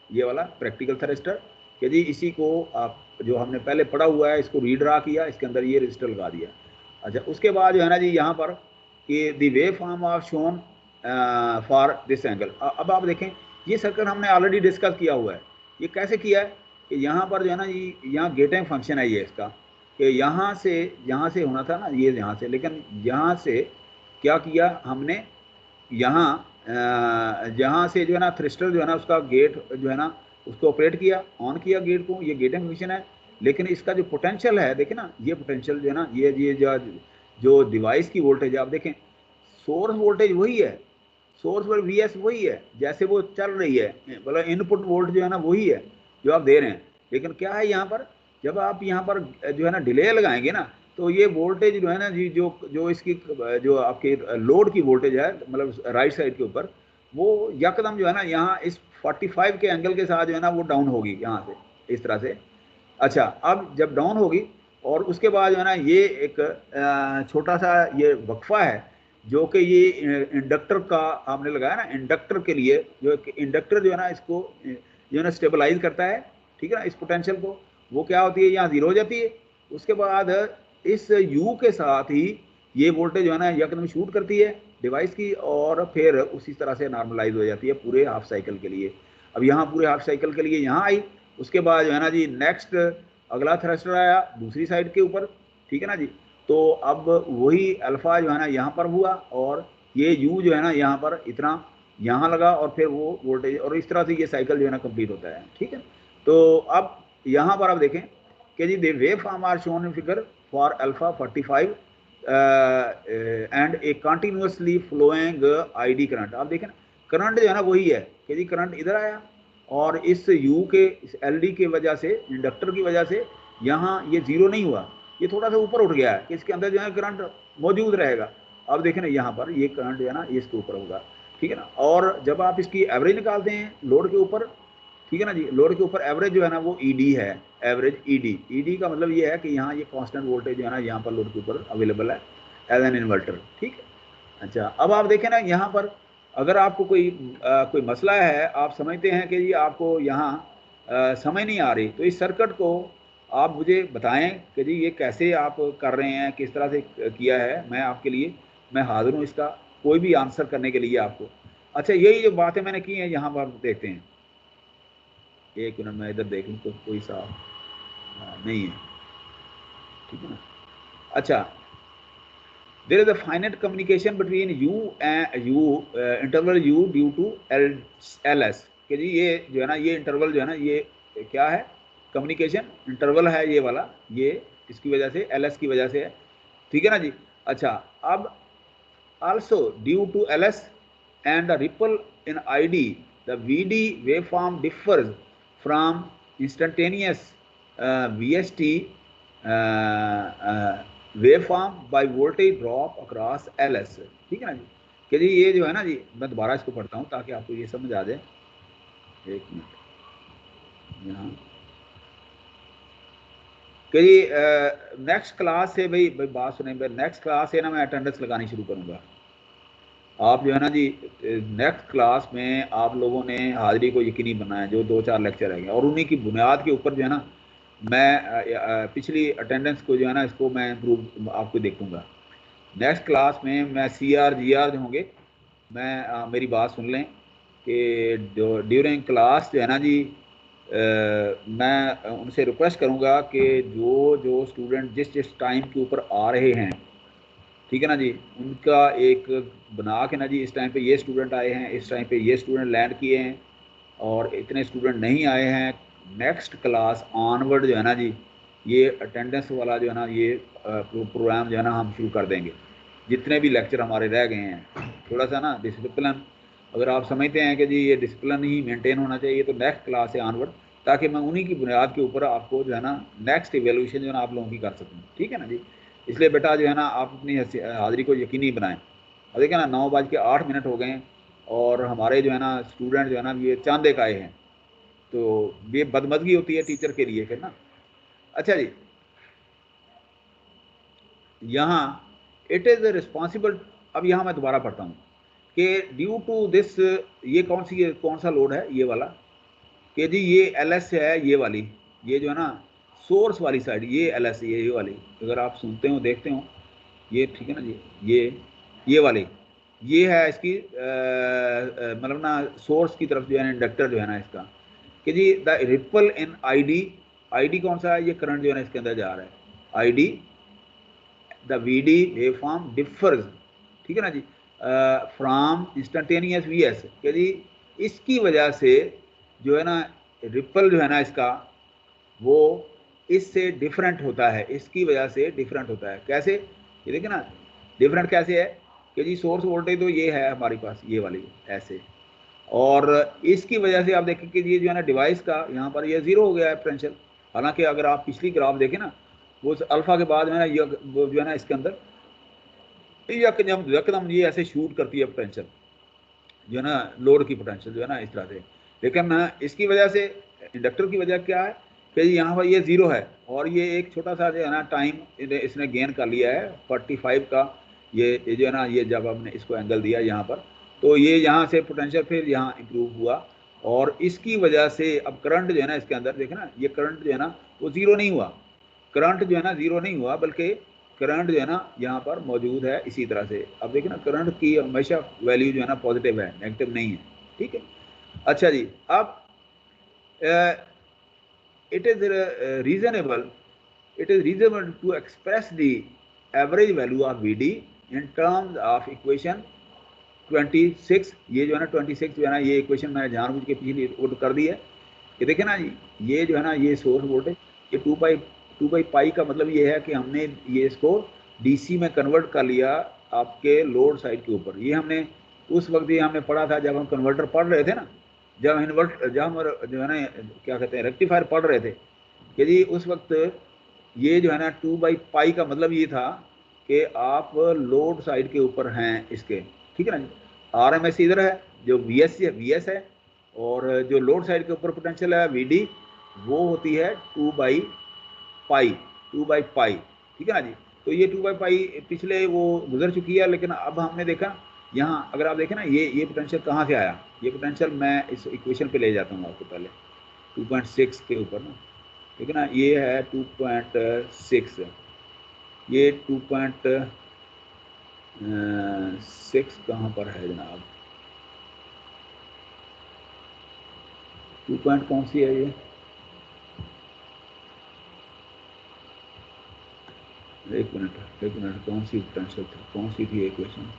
Speaker 1: ये वाला प्रैक्टिकल थ्रिस्टर, कि जी इसी को आप जो हमने पहले पढ़ा हुआ है इसको रीड्रा किया, इसके अंदर ये रजिस्टर लगा दिया। अच्छा, उसके बाद जो है ना जी यहाँ पर कि the wave form of shown for this angle. अब आप देखें ये सर्किट हमने ऑलरेडी डिस्कस किया हुआ है। ये कैसे किया है कि यहाँ पर जो है ना जी यहाँ गेटिंग फंक्शन है ये इसका, कि यहाँ से होना था ना ये यहाँ से, लेकिन यहाँ से क्या किया हमने, यहाँ से जो है ना थ्रिस्टर जो है ना उसका गेट जो है ना उसको ऑपरेट किया, ऑन किया गेट को, ये गेटिंग फंक्शन है। लेकिन इसका जो पोटेंशियल है देखें ना, ये पोटेंशियल जो है ना ये जो डिवाइस की वोल्टेज है आप देखें, सोर्स वोल्टेज वही है, सोर्स पर वीएस वही है जैसे वो चल रही है, मतलब इनपुट वोल्ट जो है ना वही है जो आप दे रहे हैं। लेकिन क्या है यहाँ पर, जब आप यहाँ पर जो है ना डिले लगाएंगे ना तो ये वोल्टेज जो है ना जी जो इसकी जो आपके लोड की वोल्टेज है मतलब राइट साइड के ऊपर, वो यकदम जो है ना यहाँ इस 45 के एंगल के साथ जो है ना वो डाउन होगी यहाँ से इस तरह से। अच्छा, अब जब डाउन होगी और उसके बाद जो है ना ये एक छोटा सा ये वक्फा है जो कि ये इंडक्टर का आपने लगाया ना, इंडक्टर के लिए जो इंडक्टर जो है ना इसको जो है ना स्टेबलाइज करता है, ठीक है ना, इस पोटेंशियल को। वो क्या होती है यहाँ जीरो हो जाती है, उसके बाद इस यू के साथ ही ये वोल्टेज जो है ना यकदम शूट करती है डिवाइस की और फिर उसी तरह से नॉर्मलाइज हो जाती है पूरे हाफ साइकिल के लिए। अब यहाँ पूरे हाफ साइकिल के लिए यहाँ आई, उसके बाद जो है ना जी नेक्स्ट अगला थ्रस्टर आया दूसरी साइड के ऊपर, ठीक है ना जी। तो अब वही अल्फा जो है ना यहाँ पर हुआ और ये यू जो है ना यहाँ पर इतना यहाँ लगा और फिर वो वोल्टेज, और इस तरह से ये साइकिल जो है ना कंप्लीट होता है, ठीक है। तो अब यहाँ पर आप देखें कि जी the wave form are shown in figure for alpha 45 and a continuously flowing ID current. आप देखें ना करंट जो है ना वही है कि जी करंट इधर आया और इस यू के इस एलडी की वजह से, इंडक्टर की वजह से यहाँ ये जीरो नहीं हुआ, ये थोड़ा सा ऊपर उठ गया है कि इसके अंदर जो है करंट मौजूद रहेगा। अब देखें ना यहाँ पर ये करंट जो है ना ये इसके ऊपर होगा, ठीक है ना। और जब आप इसकी एवरेज निकालते हैं लोड के ऊपर, ठीक है ना जी, लोड के ऊपर एवरेज जो है ना वो ईडी है, एवरेज ईडी का मतलब ये है कि यहाँ ये कांस्टेंट वोल्टेज जो है ना यहाँ पर लोड के ऊपर अवेलेबल है एज एन इन्वर्टर, ठीक है। अच्छा, अब आप देखें ना यहाँ पर अगर आपको कोई मसला है, आप समझते हैं कि जी आपको यहाँ समझ नहीं आ रही, तो इस सर्किट को आप मुझे बताएं कि जी ये कैसे आप कर रहे हैं, किस तरह से किया है। मैं आपके लिए मैं हाजिर हूँ इसका कोई भी आंसर करने के लिए आपको। अच्छा, यही जो बातें मैंने की हैं यहाँ पर देखते हैं, एक मिनट मैं इधर देख लूँ तो कोई सा नहीं है, ठीक है ना। अच्छा, there is a finite communication between interval u due to ls, कि जी ये जो है ना ये इंटरवल जो है ना ये क्या है, कम्युनिकेशन इंटरवल है ये वाला, ये इसकी वजह से ls की वजह से है, ठीक है ना जी। अच्छा, अब also due to ls and the ripple in id the VD waveform differs from instantaneous VST waveform by voltage drop across LS। ठीक है ना जी, कि जी ये जो है ना जी, मैं दोबारा इसको पढ़ता हूँ ताकि आपको ये समझ आ जाए। एक मिनट यहाँ कि जी नेक्स्ट क्लास से भाई बात सुने, नेक्स्ट क्लास से ना मैं अटेंडेंस लगानी शुरू करूँगा। आप जो है ना जी नेक्स्ट क्लास में आप लोगों ने हाजिरी को यकीनी बनाया, जो 2-4 लेक्चर रहेंगे, और उन्हीं की बुनियाद के ऊपर जो है ना मैं पिछली अटेंडेंस को जो है ना इसको मैं इम्प्रूव आपको देखूंगा। नेक्स्ट क्लास में मैं CR GR जो होंगे, मैं मेरी बात सुन लें कि जो ड्यूरिंग क्लास जो है ना जी मैं उनसे रिक्वेस्ट करूंगा कि जो स्टूडेंट जिस टाइम के ऊपर आ रहे हैं, ठीक है ना जी, उनका एक बना के ना जी, इस टाइम पे ये स्टूडेंट आए हैं, इस टाइम पे ये स्टूडेंट लैंड किए हैं, और इतने स्टूडेंट नहीं आए हैं। नेक्स्ट क्लास ऑनवर्ड जो है ना जी, ये अटेंडेंस वाला जो है ना ये प्रोग्राम जो है ना हम शुरू कर देंगे। जितने भी लेक्चर हमारे रह गए हैं, थोड़ा सा ना डिसिप्लिन, अगर आप समझते हैं कि जी ये डिसिप्लिन ही मेंटेन होना चाहिए, तो नेक्स्ट क्लास से ऑनवर्ड, ताकि मैं उन्हीं की बुनियाद के ऊपर आपको जो है ना नेक्स्ट इवेल्यूशन जो है ना आप लोगों की कर सकूँ। ठीक है ना जी, इसलिए बेटा जो है ना आप अपनी हाजिरी को यकीनी बनाएं। और देखिए ना 9:08 हो गए हैं, और हमारे जो है ना स्टूडेंट जो है ना ये चांदे का आए हैं, तो ये बदमदगी होती है टीचर के लिए फिर ना। अच्छा जी, यहाँ इट इज़ रिस्पॉन्सिबल, अब यहाँ मैं दोबारा पढ़ता हूँ कि ड्यू टू दिस, ये कौन सा लोड है, ये वाला, कि जी ये LS है, ये वाली, ये जो है ना सोर्स वाली साइड, ये LS, ये वाली, अगर आप सुनते हो देखते हो ये, ठीक है ना जी, ये वाली, ये है इसकी मतलब ना सोर्स की तरफ जो है इंडक्टर जो है ना इसका, कि जी द रिपल इन ID कौन सा है, ये करंट जो है ना इसके अंदर जा रहा है, ID the VD waveform differs, ठीक है ना जी, फ्रॉम इंस्टेंटेनियस VS, कि जी इसकी वजह से जो है ना रिपल जो है ना इसका, वो इससे डिफरेंट होता है, इसकी वजह से डिफरेंट होता है। कैसे, ये देखिए ना डिफरेंट कैसे है, कि जी सोर्स वोल्टेज तो ये है हमारे पास, ये वाली ऐसे, और इसकी वजह से आप देखें कि ये जो है ना डिवाइस का यहाँ पर ये 0 हो गया है पोटेंशियल। हालांकि अगर आप पिछली ग्राफ देखें ना, वो अल्फा के बाद में ना ये जो है ना इसके अंदर यकदम ये ऐसे शूट करती है पोटेंशियल, जो है ना लोड की पोटेंशियल जो है ना इस तरह से। लेकिन ना इसकी वजह से, इंडक्टर की वजह क्या है कि यहाँ पर ये 0 है, और ये एक छोटा सा जो है ना टाइम इसने गेन कर लिया है 45 का, ये जो है ना, ये जब हमने इसको एंगल दिया यहाँ पर, तो ये यहाँ से पोटेंशियल फिर यहाँ इम्प्रूव हुआ, और इसकी वजह से अब करंट जो है ना इसके अंदर देखे ना, ये करंट जो है ना वो 0 नहीं हुआ, करंट जो है ना 0 नहीं हुआ, बल्कि करंट जो है ना यहाँ पर मौजूद है इसी तरह से। अब देखिए ना करंट की हमेशा वैल्यू जो है ना पॉजिटिव है, नेगेटिव नहीं है। ठीक है, अच्छा जी, अब it is reasonable to express the average value of VD in terms of equation 26। ये जो है ना 26 जो है ना, ये इक्वेशन मैंने जानबूझ के पिछली रिपोर्ट कर दी है कि देखे ना, ये जो है ना ये सोर्स वोल्टेज, ये 2/पाई का मतलब ये है कि हमने ये इसको DC में कन्वर्ट कर लिया आपके लोड साइड के ऊपर। ये हमने उस वक्त ये हमने पढ़ा था जब हम कन्वर्टर पढ़ रहे थे ना, जब हम जो है ना क्या कहते हैं रेक्टिफायर पढ़ रहे थे, कि जी उस वक्त ये जो है ना 2/पाई का मतलब ये था कि आप लोड साइड के ऊपर हैं इसके, ठीक है ना। RMS इधर है, जो VS है, और जो लोड साइड के ऊपर पोटेंशियल है VD, वो होती है 2/पाई, ठीक है ना जी। तो ये 2/पाई पिछले वो गुजर चुकी है, लेकिन अब हमने देखा यहाँ, अगर आप देखें ना ये पोटेंशियल कहाँ से आया, ये पोटेंशियल मैं इस इक्वेशन पे ले जाता हूँ आपको पहले 2.6 के ऊपर ना, ठीक है ना, ये है 2.6, ये 2.6 कहाँ पर है जनाब, 2 कौन सी है ये, एक मिनट कौन सी पोटेंशियल थी, कौन सी थी इक्वेशन,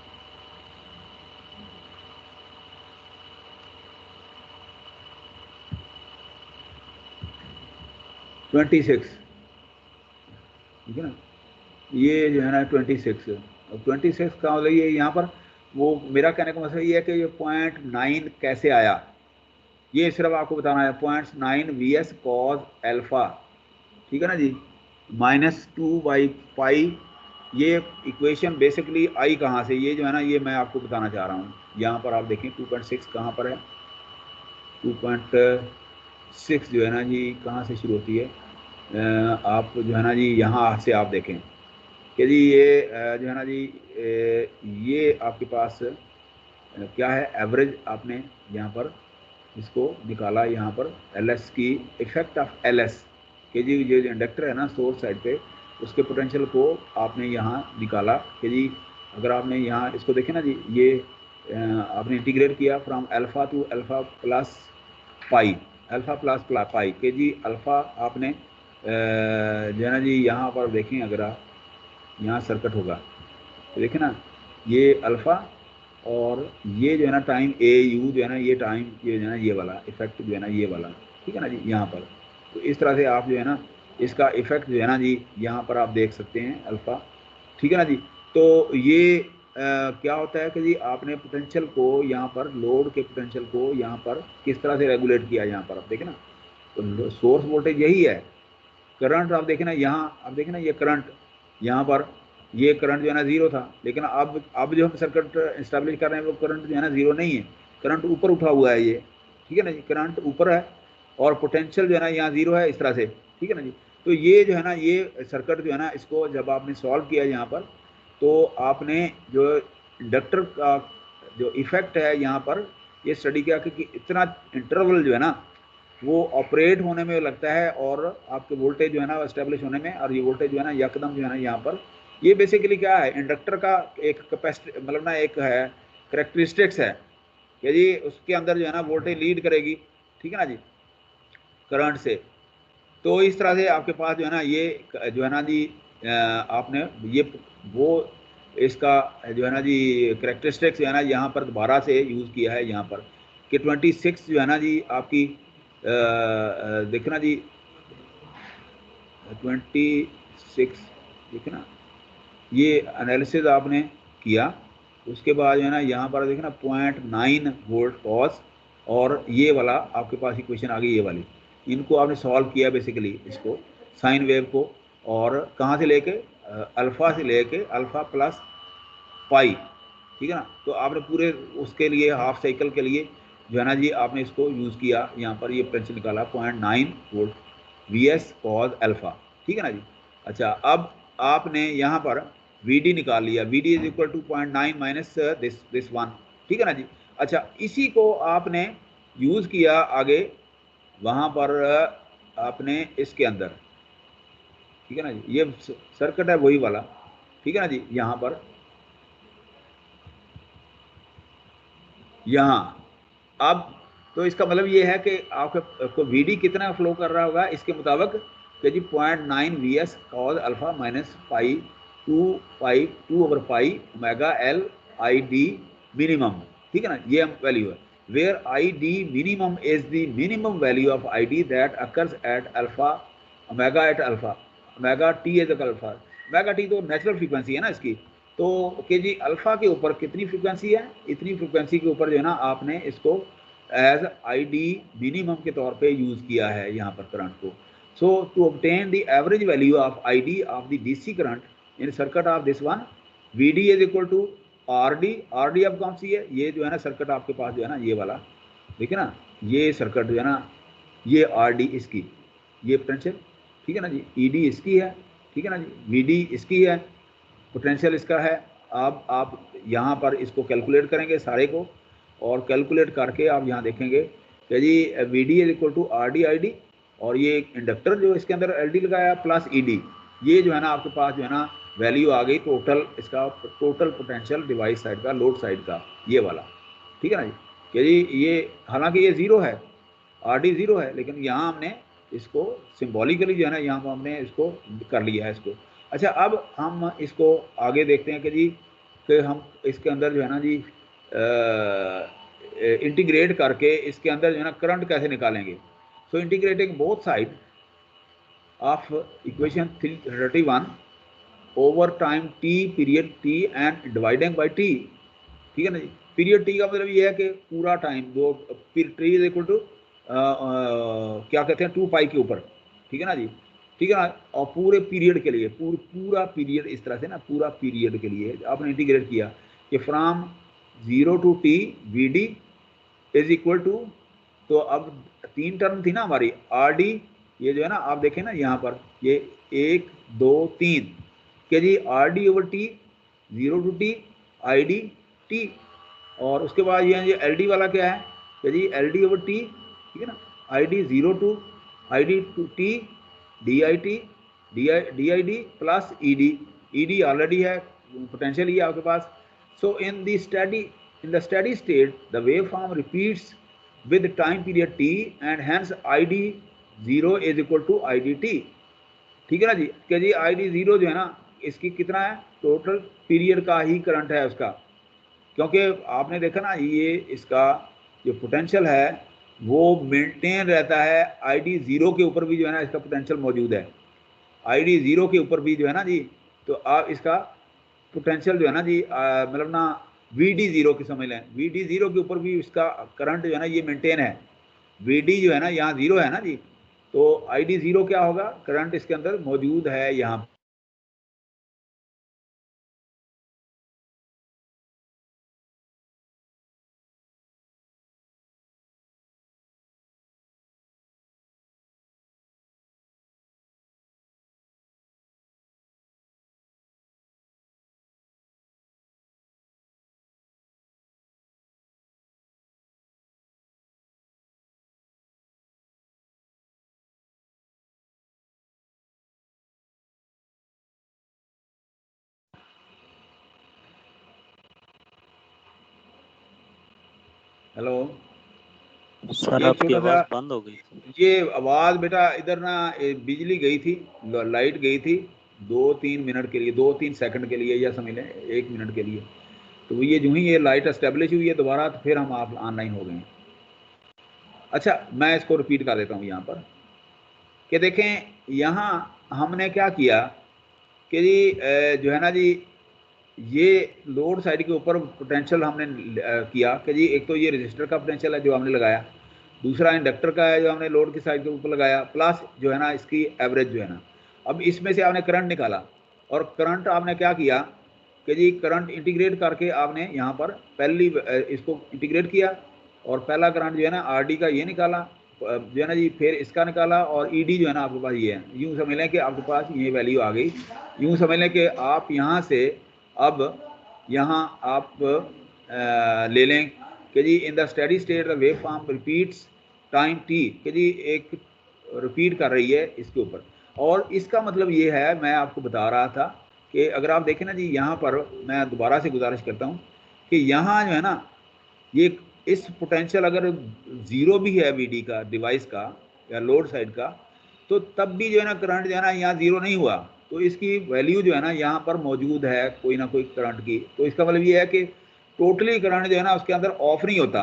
Speaker 1: ट्वेंटी सिक्स, ठीक है ना, ये जो है ना 26, और 26 का मतलब ये यहाँ पर वो मेरा कहने का मतलब ये है कि ये 0.9 कैसे आया, ये सिर्फ आपको बताना है 0.9 VS cos अल्फा, ठीक है ना जी, -2/पाई। ये इक्वेशन बेसिकली आई कहाँ से, ये जो है ना ये मैं आपको बताना चाह रहा हूँ। यहाँ पर आप देखें 2.6 कहाँ पर है, 2.6 जो है ना जी कहाँ से शुरू होती है, आप जो है ना जी यहाँ से आप देखें कि जी ये जो है ना जी ये आपके पास क्या है, एवरेज आपने यहाँ पर इसको निकाला, यहाँ पर LS की इफेक्ट ऑफ LS कि जी ये जो इंडक्टर है ना सोर्स साइड पे, उसके पोटेंशियल को आपने यहाँ निकाला कि जी अगर आपने यहाँ इसको देखें ना जी, ये आपने इंटीग्रेट किया from alpha two alpha plus pi, alpha plus pi कि जी अल्फ़ा आपने जो है ना जी यहाँ पर देखें, अगर आप यहाँ सर्किट होगा तो देखें ना ये अल्फ़ा और ये जो है ना टाइम AU जो है ना ये टाइम ये जो है ना ये वाला इफेक्ट जो है ना ये वाला, ठीक है ना जी यहाँ पर। तो इस तरह से आप जो है ना इसका इफेक्ट जो है ना जी यहाँ पर आप देख सकते हैं अल्फ़ा, ठीक है ना जी। तो ये क्या होता है कि जी आपने पोटेंशियल को यहाँ पर, लोड के पोटेंशियल को यहाँ पर किस तरह से रेगुलेट किया, यहाँ पर आप देखें ना, तो सोर्स वोल्टेज यही है। करंट आप देखें ना, यहाँ आप देखें ना ये करंट, यहाँ पर ये करंट जो है ना जीरो था, लेकिन अब जो हम सर्किट इस्टेब्लिश कर रहे हैं वो करंट जो है ना जीरो नहीं है, करंट ऊपर उठा हुआ है ये, ठीक है ना जी, करंट ऊपर है और पोटेंशियल जो है ना यहाँ जीरो है, इस तरह से, ठीक है ना जी। तो ये जो है ना ये सर्किट जो है ना इसको जब आपने सॉल्व किया यहाँ पर, तो आपने जो इंडक्टर का जो इफेक्ट है यहाँ पर ये स्टडी किया कि इतना इंटरवल जो है ना वो ऑपरेट होने में लगता है और आपके वोल्टेज जो है ना एस्टेब्लिश होने में, और ये वोल्टेज जो है ना यकदम जो है ना यहाँ पर ये बेसिकली क्या है, इंडक्टर का एक कैपेसिटी मतलब ना एक है करेक्टरिस्टिक्स है कि जी उसके अंदर जो है ना वोल्टेज लीड करेगी, ठीक है ना जी, करंट से। तो इस तरह से आपके पास जो है ना ये जो है ना जी आपने ये वो इसका जो है ना जी करेक्टरिस्टिक्स जो है ना यहाँ पर दोबारा से यूज़ किया है यहाँ पर कि 26 जो है ना जी आपकी देखना जी 26 देखना ये एनालिसिस आपने किया, उसके बाद जो है ना यहाँ पर देखना 0.9 वोल्ट कॉस, और ये वाला आपके पास इक्वेशन आ गई ये वाली, इनको आपने सॉल्व किया बेसिकली इसको साइन वेव को, और कहाँ से लेके अल्फ़ा से लेके अल्फ़ा प्लस पाई, ठीक है ना। तो आपने पूरे उसके लिए हाफ साइकिल के लिए जो है ना जी आपने इसको यूज़ किया, यहाँ पर ये पोटेंशियल निकाला 0.9 वोल्ट VS कॉज अल्फ़ा, ठीक है ना जी। अच्छा अब आपने यहाँ पर VD निकाल लिया, VD is equal to 0.9 minus this one, ठीक है ना जी। अच्छा इसी को आपने यूज़ किया आगे वहाँ पर आपने इसके अंदर, ठीक है ना जी, ये सर्किट है वही वाला, ठीक है ना जी। यहाँ पर यहाँ अब तो इसका मतलब ये है कि आपको VD कितना फ्लो कर रहा होगा इसके मुताबिक कि जी 0.9 VS cos alpha minus pi 2/पाई ओमेगा L ID मिनिमम, ठीक है ना, ये वैल्यू है, where ID minimum is the minimum value of ID that occurs at alpha omega at alpha omega T is alpha. Omega T तो natural frequency है ना इसकी, तो कि जी अल्फ़ा के ऊपर कितनी फ्रीक्वेंसी है, इतनी फ्रीक्वेंसी के ऊपर जो है ना आपने इसको एज ID मिनिमम के तौर पे यूज़ किया है यहाँ पर करंट को। So to obtain the average value of ID of the DC current in circuit of this one, VD is equal to RD अब कौन सी है, ये जो है ना सर्किट आपके पास जो है ना ये वाला, देखिए ना ये सर्किट जो है ना ये RD इसकी, ये पोटेंशियल, ठीक है ना जी, ED इसकी है, ठीक है ना जी, VD इसकी है, पोटेंशियल इसका है। अब आप यहाँ पर इसको कैलकुलेट करेंगे सारे को, और कैलकुलेट करके आप यहाँ देखेंगे कि जी VD is equal to RD ID, और ये इंडक्टर जो इसके अंदर LD लगाया प्लस ED, ये जो है ना आपके पास जो है ना वैल्यू आ गई टोटल, इसका टोटल पोटेंशियल डिवाइस साइड का, लोड साइड का, ये वाला, ठीक है ना जी। कि जी ये हालांकि ये ज़ीरो है, RD ज़ीरो है, लेकिन यहाँ हमने इसको सिम्बॉलिकली जो है ना यहाँ पर हमने इसको कर लिया है इसको। अच्छा अब हम इसको आगे देखते हैं कि हम इसके अंदर जो है ना जी इंटीग्रेट करके इसके अंदर जो है ना करंट कैसे निकालेंगे। So integrating both side of equation 31 over time T period T and dividing by T, ठीक है ना जी। पीरियड T का मतलब ये है कि पूरा टाइम, दो T इज इक्वल टू क्या कहते हैं 2 पाई के ऊपर, ठीक है ना जी, ठीक है ना। और पूरे पीरियड के लिए पूरा पीरियड इस तरह से ना, पूरा पीरियड के लिए आपने इंटीग्रेट किया कि from 0 to t V D is equal to, तो अब 3 टर्म थी ना हमारी आर डी, ये जो है ना आप देखें ना यहाँ पर ये 1 2 3 क्या जी, R D over T, 0 to t I D T, और उसके बाद ये एल डी वाला क्या है क्या जी, एल डी ओवर टी, ठीक है ना, I D 0 to I D to T D I T D I D plus E D already है, पोटेंशियल ही है आपके पास। So in the steady state the wave form repeats with time period t and hence I D 0 is equal to I D T, ठीक है ना जी। क्या जी आई D 0 जो है ना इसकी कितना है, टोटल पीरियड का ही करंट है उसका, क्योंकि आपने देखा ना ये इसका जो पोटेंशियल है वो मेंटेन रहता है आई डी 0 के ऊपर भी जो है ना इसका पोटेंशियल मौजूद है, आई डी 0 के ऊपर भी जो है ना जी, तो आप इसका पोटेंशियल जो है ना जी मतलब ना वी डी 0 की समझ लें, वी डी 0 के ऊपर भी इसका करंट जो है ना ये मेंटेन है, वी डी जो है ना यहाँ 0 है ना जी, तो आई डी 0 क्या होगा, करंट इसके अंदर मौजूद है यहाँ। हेलो
Speaker 5: सर
Speaker 1: ये
Speaker 5: आपकी
Speaker 1: छोटा सा,
Speaker 5: आवाज बंद हो गई।
Speaker 1: ये आवाज़ बेटा इधर ना बिजली गई थी, लाइट गई थी 2-3 मिनट के लिए, 2-3 सेकंड के लिए या समझ लें 1 मिनट के लिए, तो ये जो ही ये लाइट एस्टेब्लिश हुई है दोबारा, तो फिर हम आप ऑनलाइन हो गए। अच्छा मैं इसको रिपीट कर देता हूँ यहाँ पर कि देखें यहाँ हमने क्या किया कि जी जो है ना जी ये लोड साइड के ऊपर पोटेंशियल हमने किया कि जी एक तो ये रजिस्टर का पोटेंशियल है जो हमने लगाया, दूसरा इंडक्टर का है जो हमने लोड की साइड के ऊपर लगाया, प्लस जो है ना इसकी एवरेज जो है ना, अब इसमें से आपने करंट निकाला, और करंट आपने क्या किया कि जी करंट इंटीग्रेट करके आपने यहाँ पर पहली इसको इंटीग्रेट किया, और पहला करंट जो है ना आर डी का ये निकाला जो है ना जी, फिर इसका निकाला, और ई डी जो है ना आपके पास ये है, यूँ समझ लें कि आपके पास ये वैल्यू आ गई, यूँ समझ लें कि आप यहाँ से अब यहाँ आप ले लें कि जी in the steady state the wave form repeats time T, कि जी एक रिपीट कर रही है इसके ऊपर, और इसका मतलब ये है, मैं आपको बता रहा था कि अगर आप देखें ना जी यहाँ पर मैं दोबारा से गुजारिश करता हूँ कि यहाँ जो है ना ये इस पोटेंशियल अगर 0 भी है वी डी का डिवाइस का या लोड साइड का, तो तब भी जो है ना करंट जो है ना यहाँ 0 नहीं हुआ, तो इसकी वैल्यू जो है ना यहाँ पर मौजूद है कोई ना कोई करंट की, तो इसका मतलब ये है कि टोटली करंट जो है ना उसके अंदर ऑफ नहीं होता,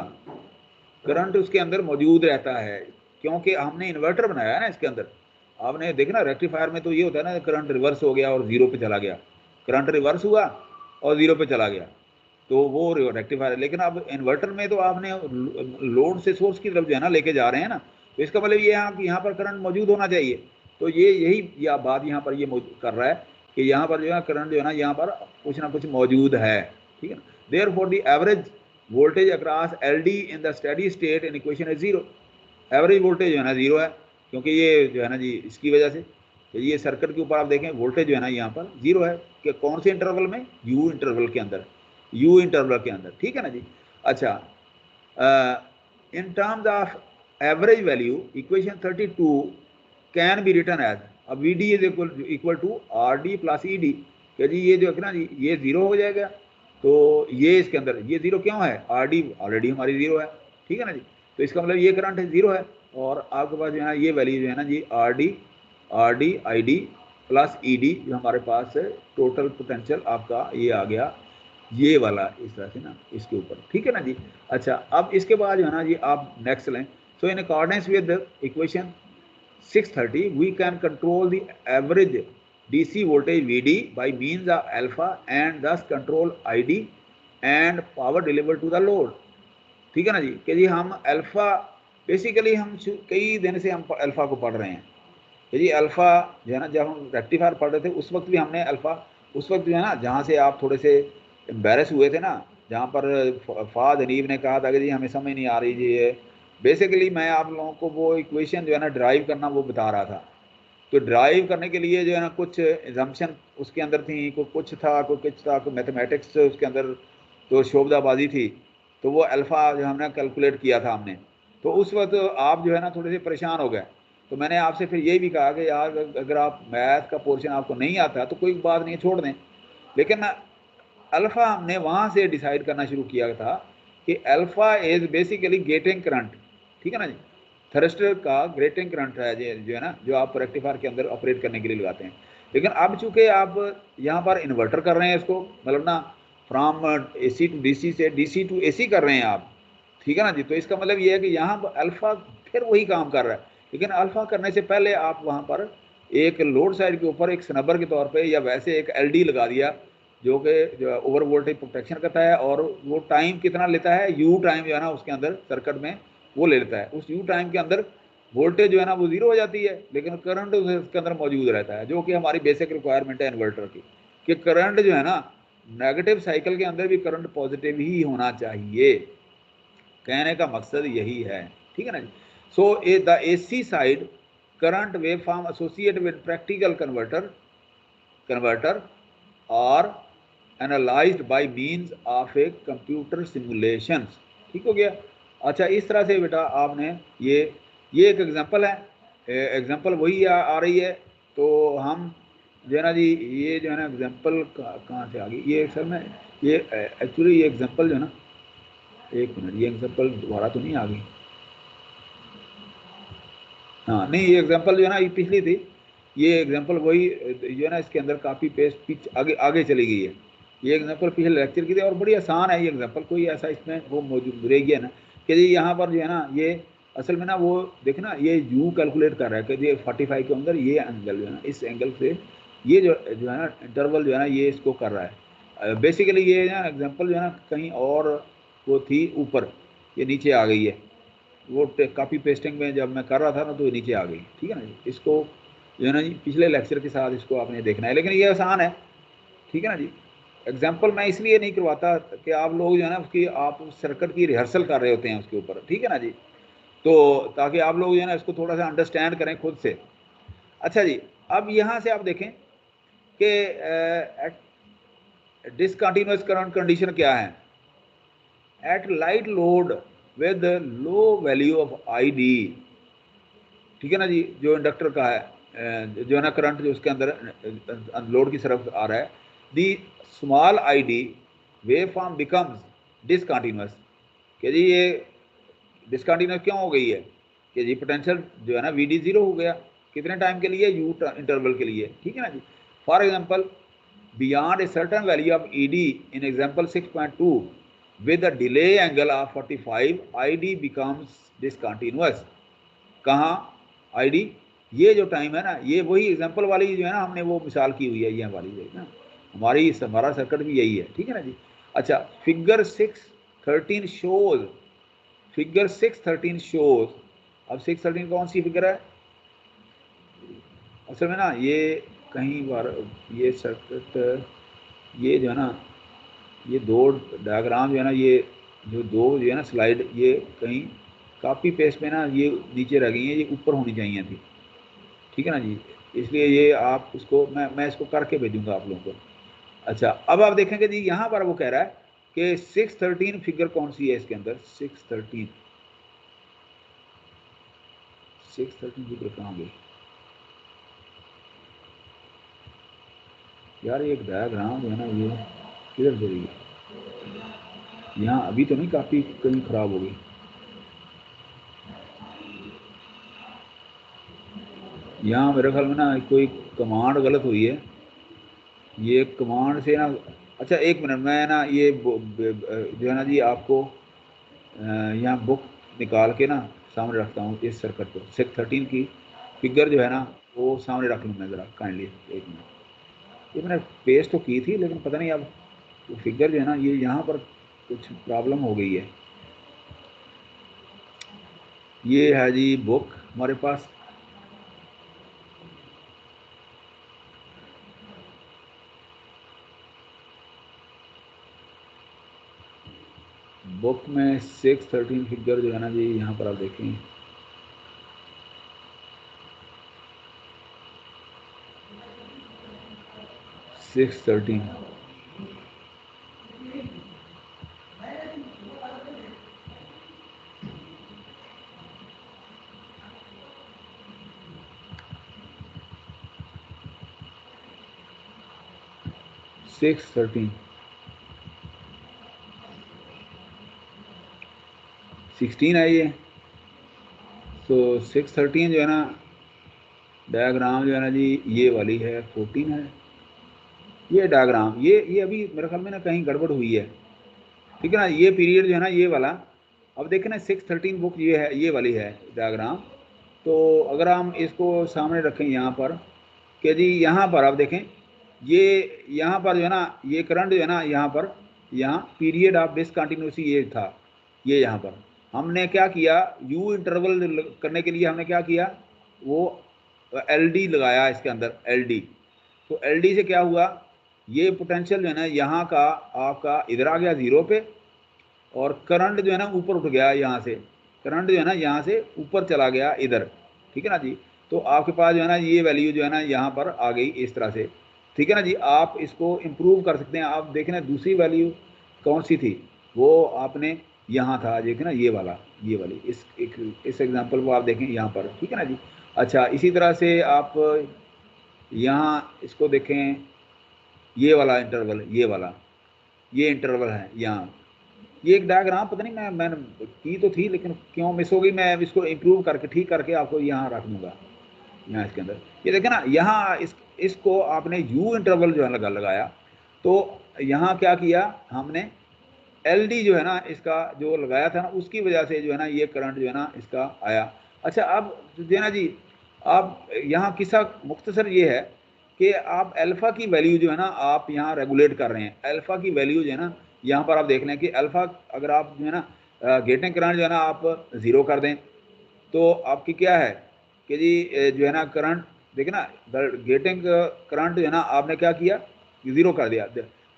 Speaker 1: करंट उसके अंदर मौजूद रहता है, क्योंकि हमने इन्वर्टर बनाया है ना इसके अंदर। आपने देखना रेक्टिफायर में तो ये होता है ना करंट रिवर्स हो गया और 0 पे चला गया, करंट रिवर्स हुआ और 0 पे चला गया, तो वो रेक्टिफायर है। लेकिन अब इन्वर्टर में तो आपने लोड से सोर्स की तरफ जो है ना लेके जा रहे हैं ना, तो इसका मतलब ये है कि यहाँ पर करंट मौजूद होना चाहिए, तो ये यही या बात यहाँ पर ये कर रहा है कि यहाँ पर जो है करंट जो है ना यहाँ पर कुछ ना कुछ मौजूद है, ठीक है ना। Therefore the average voltage across L D in the steady state in equation है 0, एवरेज वोल्टेज जो है ना 0 है, क्योंकि ये जो है ना जी इसकी वजह से ये सर्किट के ऊपर आप देखें वोल्टेज जो है ना यहाँ पर 0 है, कि कौन से इंटरवल में, यू इंटरवल के अंदर, यू इंटरवल के अंदर, ठीक है ना जी। अच्छा in terms of average value equation 32 can be written as, अब V D is equal to R D plus E D, क्या जी ये जो है ना जी ये 0 हो जाएगा, तो ये इसके अंदर ये 0 क्यों है, आर डी ऑलरेडी हमारी 0 है, ठीक है ना जी, तो इसका मतलब ये करंट 0 है, और आपके पास जो है ना ये वैल्यू जो है ना जी R D I D plus E D जो हमारे पास है, टोटल पोटेंशियल आपका ये आ गया ये वाला इस तरह से ना इसके ऊपर, ठीक है ना जी। अच्छा अब इसके बाद जो है ना जी आप नेक्स्ट लें, so in accordance with equation 630 we can control the average DC voltage VD by means of alpha and thus control ID and power delivered to the load, ठीक है ना जी, कि जी हम अल्फा बेसिकली हम कई दिन से हम अल्फ़ा को पढ़ रहे हैं। यदि अल्फ़ा जो है ना, जब हम रेक्टिफायर पढ़ रहे थे उस वक्त भी हमने अल्फ़ा, उस वक्त जो है ना जहाँ से आप थोड़े से एम्बेरस हुए थे ना, जहाँ पर फ़ाद हनीफ ने कहा था कि जी हमें समझ नहीं आ रही जी ये, बेसिकली मैं आप लोगों को वो इक्वेशन जो है ना ड्राइव करना वो बता रहा था। तो ड्राइव करने के लिए जो है ना कुछ एजम्पशन उसके अंदर थी, कोई कुछ था, कोई मैथमेटिक्स उसके अंदर तो शोबदाबाजी थी, तो वो अल्फ़ा जो हमने कैलकुलेट किया था हमने, तो उस वक्त आप जो है ना थोड़े से परेशान हो गए। तो मैंने आपसे फिर ये भी कहा कि यार अगर आप मैथ का पोर्शन आपको नहीं आता तो कोई बात नहीं, छोड़ दें। लेकिन अल्फ़ा हमने वहाँ से डिसाइड करना शुरू किया था कि alpha is basically getting current, ठीक है ना जी। थर्स्टर का ग्रेटिंग करंट है जो है ना, जो आप रेक्टिफायर के अंदर ऑपरेट करने के लिए लगाते हैं। लेकिन अब चूंकि आप यहाँ पर इन्वर्टर कर रहे हैं इसको, मतलब ना फ्रॉम AC टू DC से DC टू AC कर रहे हैं आप, ठीक है ना जी। तो इसका मतलब ये है कि यहाँ अल्फ़ा फिर वही काम कर रहा है, लेकिन अल्फ़ा करने से पहले आप वहाँ पर एक लोड साइड के ऊपर एक स्नबर के तौर पर या वैसे एक LD लगा दिया, जो कि जो ओवर वोल्टेज प्रोटेक्शन करता है, और वो टाइम कितना लेता है, यू टाइम जो है ना उसके अंदर सर्किट में वो ले लेता है। उस यू टाइम के अंदर वोल्टेज जो है ना वो जीरो हो जाती है, लेकिन करंट उसके अंदर मौजूद रहता है, जो कि हमारी बेसिक रिक्वायरमेंट है इन्वर्टर की, कि करंट जो है ना नेगेटिव साइकिल के अंदर भी करंट पॉजिटिव ही होना चाहिए। कहने का मकसद यही है, ठीक है ना जी। So the AC side current wave form associated with practical converter और analysed by means of a computer simulations, ठीक हो गया। अच्छा, इस तरह से बेटा आपने ये एक एग्जांपल है, एग्जांपल वही आ रही है। तो हम जो है ना जी, ये जो है ना एग्जांपल कहाँ से आ गई ये सर में, ये एक्चुअली ये एग्जांपल जो है ना, एक मिनट, ये एग्जांपल दोबारा तो नहीं आ गई। हाँ नहीं, ये एग्जांपल जो है ना ये पिछली थी, ये एग्जांपल वही जो है ना इसके अंदर काफ़ी पेस्ट पिच आगे आगे चली गई है। ये एग्जांपल पिछले लेक्चर की थी और बड़ी आसान है ये एग्जांपल, कोई ऐसा इसमें वो मौजूद रह गया ना कि जी यहाँ पर जो है ना ये असल में ना वो देखना, ये यू कैलकुलेट कर रहा है कि ये 45 के अंदर ये एंगल जो है ना, इस एंगल से ये जो है ना इंटरवल जो है ना ये इसको कर रहा है। बेसिकली ये ना एग्जाम्पल जो है ना कहीं और वो थी ऊपर, ये नीचे आ गई है। वो कॉपी पेस्टिंग में जब मैं कर रहा था ना तो ये नीचे आ गई, ठीक है ना जी। इसको जो है ना जी पिछले लेक्चर के साथ इसको आपने देखना है, लेकिन ये आसान है, ठीक है ना जी। एग्जाम्पल मैं इसलिए नहीं करवाता कि आप लोग जो है ना उसकी आप सर्किट की रिहर्सल कर रहे होते हैं उसके ऊपर, ठीक है ना जी। तो ताकि आप लोग जो है ना इसको थोड़ा सा अंडरस्टैंड करें खुद से। अच्छा जी, अब यहाँ से आप देखें कि डिसकंटिन्यूअस करंट कंडीशन क्या है। At light load with low value of ID, ठीक है ना जी, जो इंडक्टर का है जो है ना करंट जो उसके अंदर लोड की तरफ आ रहा है, the small ID wave form becomes discontinuous. कि जी ये डिसकंटिन्यूअस क्यों हो गई है कि जी पोटेंशियल जो है ना VD जीरो हो गया, कितने टाइम के लिए, यू इंटरवल के लिए, ठीक है ना जी। For example beyond a certain value of ED in example 6.2 with a delay angle of 45 ID becomes discontinuous। कहाँ ID, ये जो टाइम है ना ये वही एग्जांपल वाली जो है ना हमने वो मिसाल की हुई है, ये वाली जो है ना हमारा सर्किट भी यही है, ठीक है ना जी। अच्छा, फिगर 6.13 शोज, फिगर 6.13 शोज, अब 6.13 कौन सी फिगर है असल में ना, ये कहीं बार ये सर्किट ये जो है ना ये दो डायग्राम जो है ना, ये जो दो जो है ना स्लाइड, ये कहीं कॉपी पेस्ट में ना ये नीचे रह गई हैं, ये ऊपर होनी चाहिए थी, ठीक है ना जी। इसलिए ये आप उसको मैं इसको करके भेजूंगा आप लोगों को। अच्छा, अब आप देखेंगे जी यहाँ पर वो कह रहा है कि 6.13 फिगर कौन सी है इसके अंदर, 6.13 फिगर कहाँ गई यार, ये एक डायग्राम जो है ना ये किधर चली गई, यहाँ अभी तो नहीं, काफ़ी कहीं ख़राब हो गई। यहाँ मेरे ख्याल में ना कोई कमांड गलत हुई है, ये कमांड से ना। अच्छा एक मिनट, मैं ना ये जो है ना जी आपको यहाँ बुक निकाल के ना सामने रखता हूँ, इस सर्किट को 6.13 की फिगर जो है ना वो सामने रख लूँ मैं ज़रा काइंडली, एक मिनट। ये मैंने पेस्ट तो की थी लेकिन पता नहीं अब वो फिगर जो है ना ये यहाँ पर कुछ प्रॉब्लम हो गई है। ये है जी बुक हमारे पास, बुक में 613 फिगर जो है ना जी, यहाँ पर आप देखें 613, सिक्स 16 है ये। तो 613 जो है ना डायग्राम जो है ना जी ये वाली है, 14 है ये डायग्राम। ये अभी मेरे ख्याल में ना कहीं गड़बड़ हुई है, ठीक है ना। ये पीरियड जो है ना ये वाला, अब देखें ना 613 बुक ये है, ये वाली है डायग्राम। तो अगर हम इसको सामने रखें यहाँ पर कि जी यहाँ पर आप देखें, ये यहाँ पर जो है ना ये करंट जो है ना यहाँ पर, यहाँ पीरियड ऑफ डिसकंटिन्यूसी ये था, ये यहाँ पर हमने क्या किया, यू इंटरवल करने के लिए हमने क्या किया, वो एलडी लगाया इसके अंदर, एलडी। तो एलडी से क्या हुआ, ये पोटेंशियल जो है ना यहाँ का आपका इधर आ गया 0 पे, और करंट जो है ना ऊपर उठ गया यहाँ से, करंट जो है ना यहाँ से ऊपर चला गया इधर, ठीक है ना जी। तो आपके पास जो है ना ये वैल्यू जो है ना यहाँ पर आ गई इस तरह से, ठीक है ना जी। आप इसको इम्प्रूव कर सकते हैं। आप देखें ना दूसरी वैल्यू कौन सी थी, वो आपने यहाँ था देखें ना, ये वाला, ये वाली इस एग्जाम्पल को आप देखें यहाँ पर, ठीक है ना जी। अच्छा, इसी तरह से आप यहाँ इसको देखें, ये वाला इंटरवल, ये वाला ये इंटरवल है यहाँ, ये एक डायग्राम पता नहीं मैंने की तो थी लेकिन क्यों मिस हो गई, मैं इसको इम्प्रूव करके ठीक करके आपको यहाँ रख दूँगा, यहाँ इसके अंदर। ये देखें ना यहाँ इसको आपने यू इंटरवल जो है लगाया, तो यहाँ क्या किया हमने, एलडी जो है ना इसका जो लगाया था ना, उसकी वजह से जो है ना ये करंट जो है ना इसका आया। अच्छा, अब जो है ना जी, आप यहाँ किस्सा मुख्तसर ये है कि आप अल्फ़ा की वैल्यू जो है ना आप यहाँ रेगुलेट कर रहे हैं। अल्फ़ा की वैल्यू जो है ना यहाँ पर आप देख लें कि अल्फ़ा अगर आप जो है ना गेटिंग करंट जो है ना आप 0 कर दें, तो आपकी क्या है कि जी जो है ना करंट देखें ना, गेटिंग करंट जो है ना आपने क्या किया, 0 कर दिया,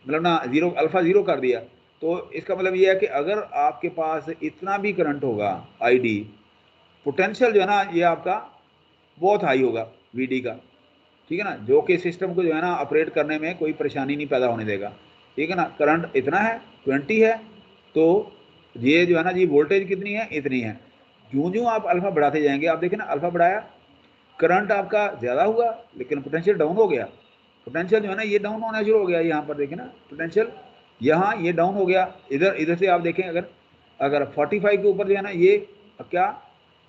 Speaker 1: मतलब ना 0 अल्फ़ा 0 कर दिया। तो इसका मतलब ये है कि अगर आपके पास इतना भी करंट होगा आईडी, पोटेंशियल जो है ना ये आपका बहुत हाई होगा वीडी का, ठीक है ना, जो कि सिस्टम को जो है ना ऑपरेट करने में कोई परेशानी नहीं पैदा होने देगा, ठीक है ना। करंट इतना है 20 है, तो ये जो है ना जी वोल्टेज कितनी है, इतनी है। यूँ आप अल्फ़ा बढ़ाते जाएंगे, आप देखें ना अल्फ़ा बढ़ाया, करंट आपका ज़्यादा हुआ लेकिन पोटेंशियल डाउन हो गया। पोटेंशियल जो है ना ये डाउन होना शुरू हो गया, यहाँ पर देखें ना पोटेंशियल यहाँ ये डाउन हो गया। इधर से आप देखें, अगर 45 के ऊपर जो है ना ये क्या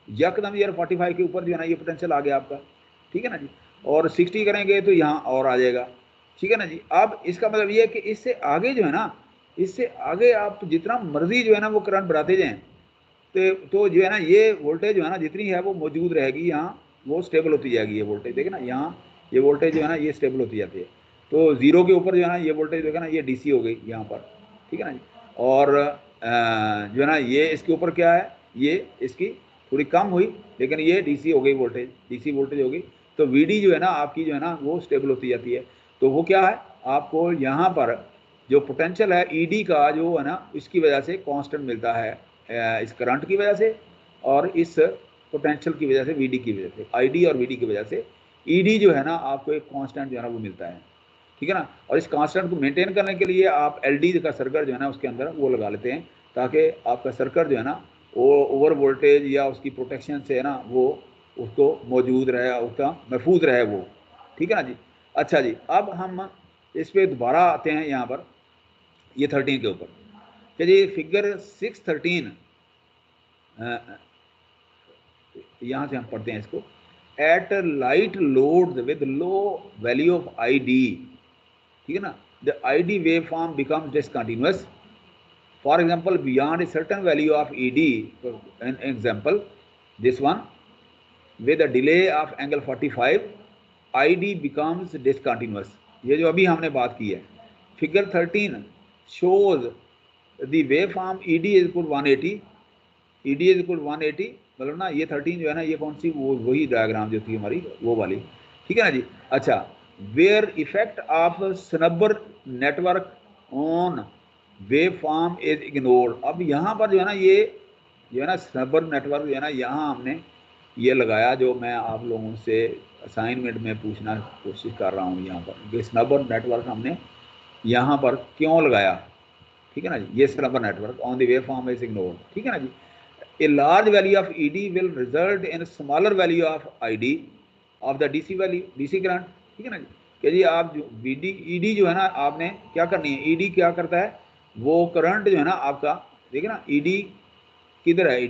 Speaker 1: यकदम यार 45 के ऊपर जो है ना ये पोटेंशियल आ गया आपका, ठीक है ना जी। और 60 करेंगे तो यहाँ और आ जाएगा, ठीक है ना जी। अब इसका मतलब ये है कि इससे आगे जो है ना, इससे आगे आप जितना मर्जी जो है ना वो करंट बढ़ाते जाएँ, तो जो है ना ये वोल्टेज जो है ना जितनी है वो मौजूद रहेगी यहाँ, वो स्टेबल होती जाएगी। ये वोल्टेज देखें ना यहाँ, ये वोल्टेज जो है ना ये स्टेबल होती जाती है। तो 0 के ऊपर जो है ना ये वोल्टेज देखा ना ये डीसी हो गई यहाँ पर, ठीक है ना जी। और जो है ना ये इसके ऊपर क्या है, ये इसकी थोड़ी कम हुई लेकिन ये डीसी हो गई वोल्टेज, डीसी वोल्टेज हो गई। तो वीडी जो है ना आपकी जो है ना वो स्टेबल होती जाती है। तो वो क्या है, आपको यहाँ पर जो पोटेंशियल है ईडी का जो है ना इसकी वजह से कांस्टेंट मिलता है, इस करंट की वजह से और इस पोटेंशियल की वजह से, वीडी की वजह से, आईडी और वीडी की वजह से ईडी जो है ना आपको एक कांस्टेंट जो है ना वो मिलता है, ठीक है ना। और इस कांस्टेंट को मेंटेन करने के लिए आप एलडी का सर्किट जो है ना उसके अंदर वो लगा लेते हैं, ताकि आपका सर्किट जो है ना वो ओवर वोल्टेज या उसकी प्रोटेक्शन से है ना वो उसको मौजूद रहे, उसका महफूज रहे वो, ठीक है ना जी। अच्छा जी, अब हम इस पर दोबारा आते हैं यहाँ पर ये 13 के ऊपर कि जी फिगर 613, यहाँ से हम पढ़ते हैं इसको, at light load with low value of I D, ठीक है ना, the I D wave form becomes discontinuous. For example beyond a certain value of E D, an example this one, with a delay of angle 45 ID becomes discontinuous। ये जो अभी हमने बात की है, figure 13 shows the waveform ED is equal 180, ED is equal 180 मतलब ना ये 13 जो है ना, ये कौन सी, वो वही डायग्राम जो थी हमारी वो वाली, ठीक है ना जी। अच्छा, where effect of snubber network on wave form is ignored. अब यहाँ पर जो है ना, ये जो है ना स्नबर नेटवर्क जो है ना, यहाँ हमने ये लगाया जो मैं आप लोगों से असाइनमेंट में पूछना कोशिश कर रहा हूँ यहाँ पर, स्नबर नेटवर्क हमने यहाँ पर क्यों लगाया, ठीक है ना जी। ये snubber network on the wave form is ignored, ठीक है ना जी। A large value of ED will result in a smaller value of ID of the DC value, DC current, ठीक है ना जी। कि जी आप जो ED जो है ना, आपने क्या करनी है, ED क्या करता है, वो करंट जो है ना आपका, देखिए ना ED किधर है,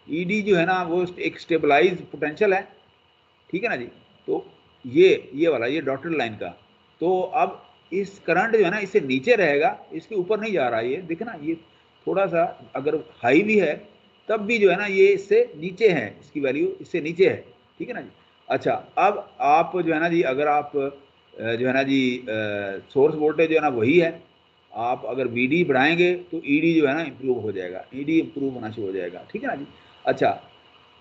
Speaker 1: ED जो है ना वो एक स्टेबलाइज पोटेंशियल है, ठीक है ना जी। तो ये वाला, ये डॉटेड लाइन का, तो अब इस करंट जो है ना इससे नीचे रहेगा, इसके ऊपर नहीं जा रहा, ये देखिए ना, ये थोड़ा सा अगर हाई भी है तब भी जो है ना ये इससे नीचे है, इसकी वैल्यू इससे नीचे है, ठीक है ना जी। अच्छा, अब आप जो है ना जी, अगर आप जो है ना जी सोर्स वोल्टेज जो है ना वही है, आप अगर VD बढ़ाएंगे तो ED जो है ना इम्प्रूव हो जाएगा, ED इम्प्रूव होना शुरू हो जाएगा, ठीक है ना जी। अच्छा,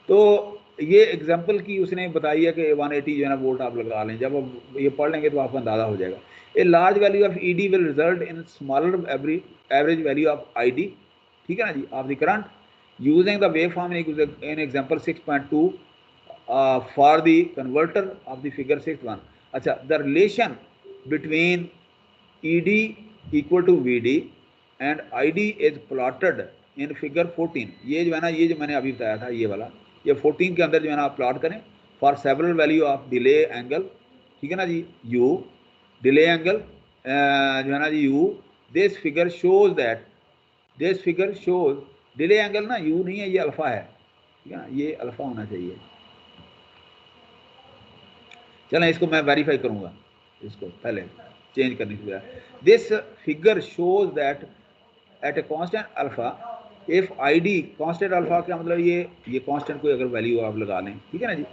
Speaker 1: तो ये एग्जाम्पल की उसने बताई है कि 180 जो है ना वोल्ट आप लगा लें, जब आप ये पढ़ लेंगे तो आपको अंदाजा हो जाएगा। A large value of ED will result in smaller average value of ID, ठीक है ना जी, of the current using the wave form in example 6.2 for the converter of the figure 6.1। अच्छा, the relation between ED equal to VD and ID is plotted in figure 14। ये जो है ना, ये जो मैंने अभी बताया था ये वाला, ये 14 के अंदर जो है ना आप प्लॉट करें for several value of delay angle, ठीक है ना जी, U डिले एंगल जो है ना जी U, this figure shows that, this figure shows delay angle ना U नहीं है, ये अल्फा है, ठीक है ना, ये अल्फा होना चाहिए। चलें इसको मैं वेरीफाई करूंगा, इसको पहले चेंज करने के लिए। This figure shows that at a constant alpha if ID constant alpha का मतलब ये कांस्टेंट कोई अगर वैल्यू आप लगा लें, ठीक है ना जी।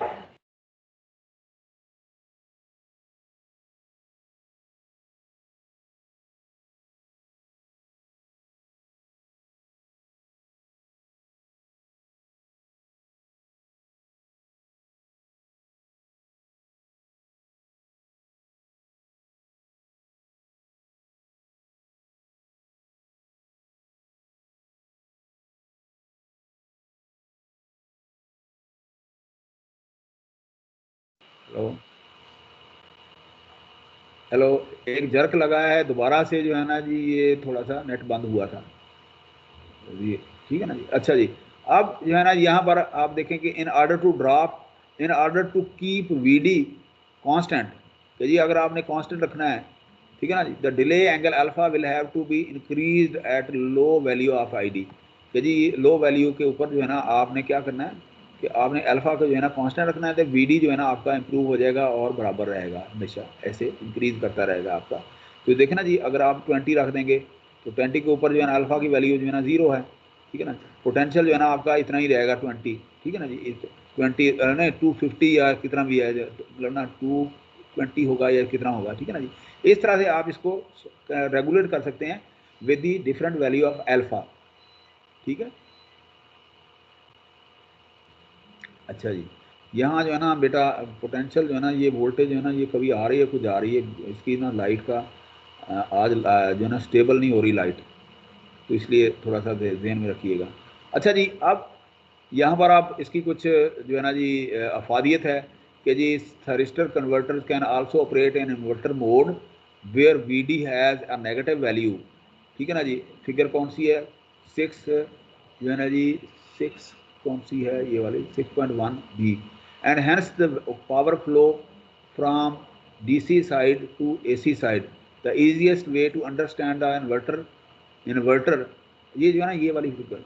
Speaker 1: हेलो हेलो, एक जर्क लगा है दोबारा से जो है ना जी, ये थोड़ा सा नेट बंद हुआ था जी, ठीक है ना जी। अच्छा जी, अब जो है ना यहाँ पर आप देखें कि in order to drop, in order to keep VD constant, कि जी अगर आपने कांस्टेंट रखना है, ठीक है ना जी, the delay angle alpha will have to be increased at low value of ID, कि जी लो वैल्यू के ऊपर जो है ना आपने क्या करना है कि आपने अल्फा को जो है ना कांस्टेंट रखना है, तो VD जो है ना आपका इंप्रूव हो जाएगा और बराबर रहेगा, हमेशा ऐसे इंक्रीज करता रहेगा आपका। तो देखना जी, अगर आप 20 रख देंगे तो 20 के ऊपर जो है ना अल्फा की वैल्यू जो है ना 0 है, ठीक है ना। पोटेंशियल जो है ना आपका इतना ही रहेगा 20, ठीक है ना जी, 20 नहीं 250 या कितना भी है, मतलब ना 220 होगा या कितना होगा, ठीक है ना जी। इस तरह से आप इसको रेगुलेट कर सकते हैं with the different value of alpha, ठीक है। अच्छा जी, यहाँ जो है ना बेटा पोटेंशियल जो है ना, ये वोल्टेज जो है ना, ये कभी आ रही है कुछ आ रही है, इसकी ना लाइट का आज जो है ना स्टेबल नहीं हो रही लाइट, तो इसलिए थोड़ा सा ध्यान में रखिएगा। अच्छा जी, अब यहाँ पर आप इसकी कुछ जो है ना जी अफादियत है कि जी thyristor converter can also operate in inverter mode where VD has a negative value, ठीक है ना जी। फिगर कौन सी है, 6 जो है ना जी, 6 कौन सी है, ये वाली 6.1 B, and hence the power flow from DC side to AC side, the easiest way to understand the inverter, ये जो है ना ये वाली फिगर,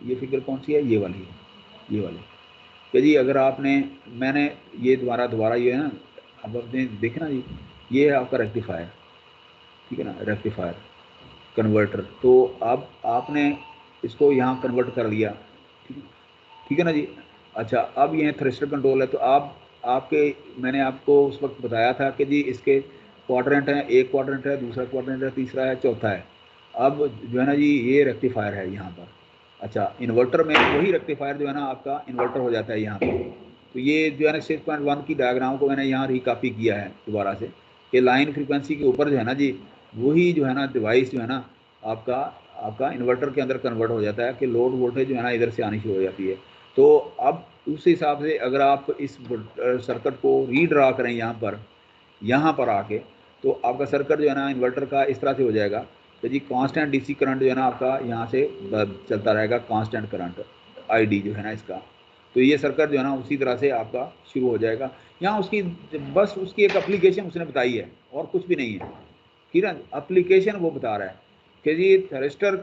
Speaker 1: ये फिगर कौन सी है, ये वाली है, ये वाली, कि जी अगर आपने, मैंने ये दोबारा ये है ना, अब आपने देखना जी, ये है आपका रेक्टिफायर, ठीक है ना, रेक्टिफायर कन्वर्टर, तो अब आपने इसको यहाँ कन्वर्ट कर लिया, ठीक है ना जी। अच्छा, अब ये थ्रस्टर कंट्रोल है, तो आप आपके, मैंने आपको उस वक्त बताया था कि जी इसके क्वाड्रेंट हैं, एक क्वाड्रेंट है, दूसरा क्वाड्रेंट है, तीसरा है, चौथा है। अब जो है ना जी ये रेक्टिफायर है यहाँ पर। अच्छा, इन्वर्टर में वही रेक्टिफायर जो है ना आपका इन्वर्टर हो जाता है यहाँ पे। तो ये जो है ना 6.1 की डायग्राम को मैंने यहाँ रिकॉपी किया है दोबारा से, कि लाइन फ्रीक्वेंसी के ऊपर जो है ना जी, वही जो है ना डिवाइस जो है ना आपका इन्वर्टर के अंदर कन्वर्ट हो जाता है, कि लोड वोल्टेज जो है ना इधर से आनी शुरू हो जाती है। तो अब उस हिसाब से अगर आप इस सर्किट को रीड्रा करें यहाँ पर आके, तो आपका सर्किट जो है ना इन्वर्टर का इस तरह से हो जाएगा कि जी कांस्टेंट डीसी करंट जो है ना आपका यहाँ से चलता रहेगा, कांस्टेंट करंट आईडी जो है ना इसका। तो ये सर्किट जो है ना उसी तरह से आपका शुरू हो जाएगा। यहाँ उसकी बस उसकी एक एप्लीकेशन उसने बताई है और कुछ भी नहीं है, ठीक है। एप्लीकेशन वो बता रहा है कि जी थरिस्टर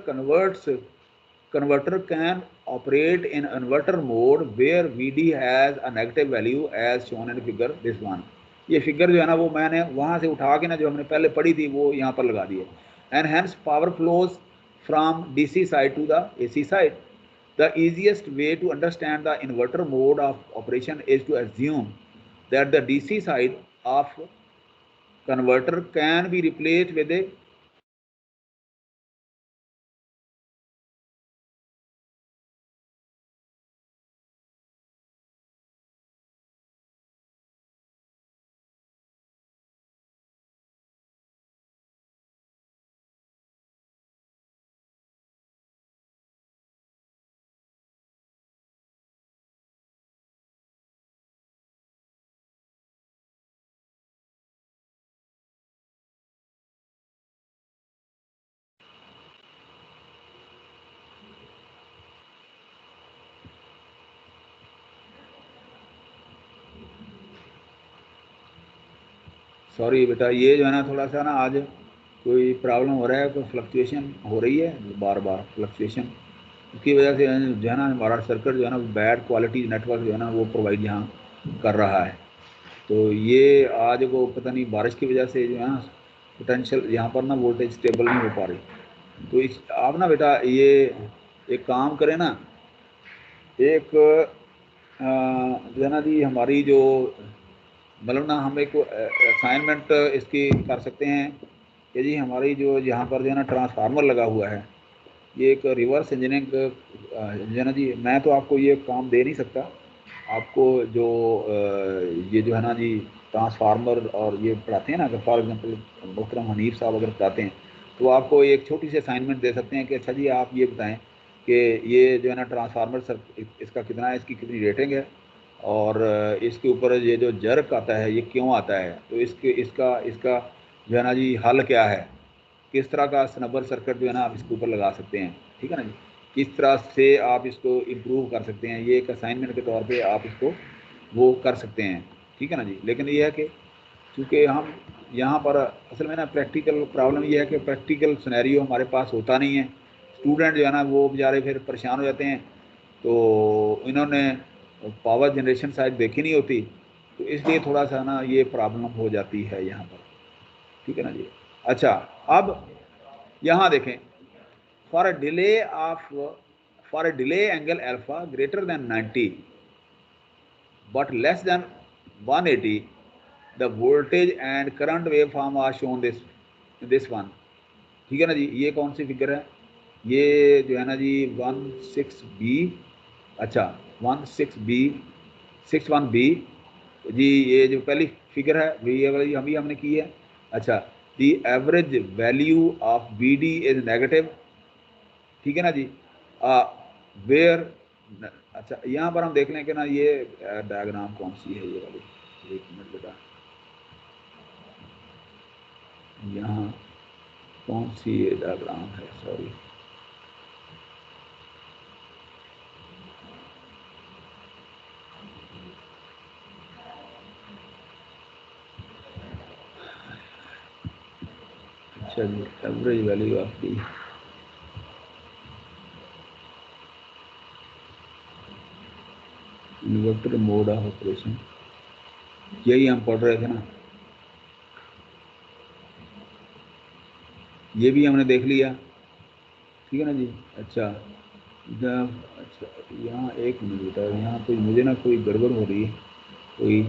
Speaker 1: converter can operate in inverter mode where VD has a negative value as shown in figure this one। ये फिगर जो है ना वो मैंने वहाँ से उठा के ना जो हमने पहले पढ़ी थी वो यहाँ पर लगा दी है। And hence power flows from DC side to the AC side। The easiest way to understand the inverter mode of operation is to assume that the DC side of converter can be replaced with a sorry बेटा, ये जो है ना थोड़ा सा ना आज कोई प्रॉब्लम हो रहा है, कोई फ्लक्चुएशन हो रही है, बार बार फ्लक्चुएशन, उसकी वजह से जो है ना हमारा सर्किट जो है ना बैड क्वालिटी नेटवर्क जो है ना वो प्रोवाइड यहाँ कर रहा है। तो ये आज वो पता नहीं बारिश की वजह से जो है ना पोटेंशियल यहाँ पर ना वोल्टेज स्टेबल नहीं हो पा रही। तो इस आप ना बेटा ये एक काम करें ना, एक जो है ना जी हमारी जो मतलब ना हम एक असाइनमेंट इसकी कर सकते हैं कि जी हमारी जो यहाँ पर जो है ना ट्रांसफार्मर लगा हुआ है, ये एक रिवर्स इंजीनियरिंग जो है ना जी, मैं तो आपको ये काम दे नहीं सकता आपको, जो ये जो है ना जी ट्रांसफार्मर और ये पढ़ाते हैं ना, अगर फॉर एग्जांपल मोहतरम हनीफ साहब अगर पढ़ाते हैं तो आपको एक छोटी सी असाइनमेंट दे सकते हैं कि अच्छा जी आप ये बताएं कि ये जो है ना ट्रांसफार्मर सर इसका कितना है, इसकी कितनी रेटिंग है, और इसके ऊपर ये जो जर्क आता है ये क्यों आता है, तो इसका जो है ना जी हल क्या है, किस तरह का स्नबर सर्किट जो है ना आप इसके ऊपर लगा सकते हैं, ठीक है ना जी, किस तरह से आप इसको इम्प्रूव कर सकते हैं, ये एक असाइनमेंट के तौर पे आप इसको वो कर सकते हैं, ठीक है ना जी। लेकिन ये है कि चूँकि हम यहाँ पर असल में ना प्रैक्टिकल प्रॉब्लम ये है कि प्रैक्टिकल सिनेरियो हमारे पास होता नहीं है, स्टूडेंट जो है ना वो बेचारे फिर परेशान हो जाते हैं, तो इन्होंने पावर जनरेशन शायद देखी नहीं होती, तो इसलिए थोड़ा सा ना ये प्रॉब्लम हो जाती है यहाँ पर, ठीक है ना जी। अच्छा, अब यहाँ देखें, for a delay angle alpha greater than 90 but less than 180 the voltage and current waveform are shown this one, ठीक है ना जी। ये कौन सी फिगर है, ये जो है ना जी 16B, अच्छा 61B जी, ये जो पहली फिगर है ये वाली अभी हमने की है। अच्छा, the average value of BD is negative, ठीक है ना जी, वेयर, अच्छा यहाँ पर हम देख लें कि ना ये डायग्राम कौन सी है ये वाली, एक मिनट बेटा, यहाँ कौन सी ये डायग्राम है, सॉरी, अच्छा जी एवरेज वैल्यू आपकी, इन्वर्टर मोड ऑफ ऑपरेशन, यही हम पढ़ रहे थे ना, ये भी हमने देख लिया, ठीक है ना जी। अच्छा अच्छा यहाँ एक मिनट बेटा, यहाँ कोई मुझे ना कोई गड़बड़ हो रही है, कोई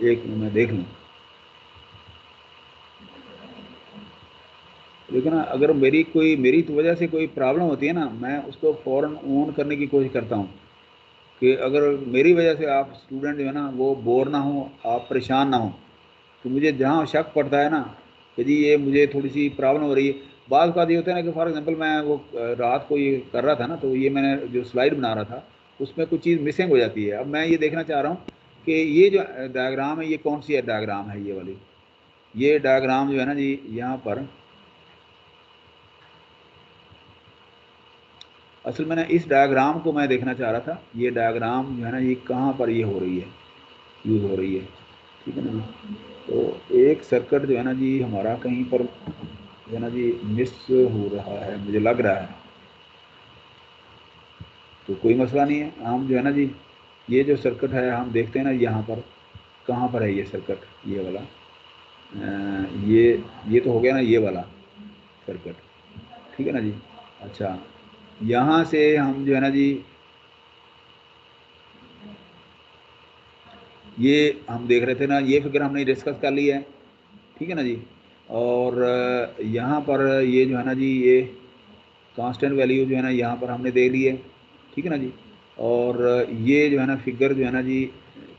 Speaker 1: एक मिनट मैं देख लूँ, लेकिन अगर मेरी तो वजह से कोई प्रॉब्लम होती है ना, मैं उसको फ़ौरन ऑन करने की कोशिश करता हूँ कि अगर मेरी वजह से आप स्टूडेंट जो है ना वो बोर ना हो, आप परेशान ना हो, तो मुझे जहाँ शक पड़ता है ना कि जी ये मुझे थोड़ी सी प्रॉब्लम हो रही है। बाज़ बात ये होता है ना कि फॉर एग्जांपल मैं वो रात को ये कर रहा था ना, तो ये मैंने जो स्लाइड बना रहा था उसमें कुछ चीज़ मिसिंग हो जाती है। अब मैं ये देखना चाह रहा हूँ कि ये जो डायग्राम है ये कौन सी है डायग्राम है, ये वाली, ये डायग्राम जो है ना जी यहाँ पर असल मैंने इस डायग्राम को मैं देखना चाह रहा था। ये डायग्राम जो है ना ये कहाँ पर ये हो रही है, यूज़ हो रही है, ठीक है ना। तो एक सर्किट जो है ना जी हमारा कहीं पर जो है ना जी मिस हो रहा है, मुझे लग रहा है। तो कोई मसला नहीं है, हम जो है ना जी ये जो सर्किट है हम देखते हैं ना यहाँ पर कहाँ पर है ये सर्किट, ये वाला ये तो हो गया ना ये वाला सर्किट, ठीक है ना जी। अच्छा, यहाँ से हम जो है ना जी ये हम देख रहे थे ना, ये फिगर हमने डिस्कस कर लिया है, ठीक है ना जी। और यहाँ पर ये जो है ना जी ये कांस्टेंट वैल्यू जो है ना यहाँ पर हमने दे ली है, ठीक है ना जी। और ये जो है ना फिगर जो है ना जी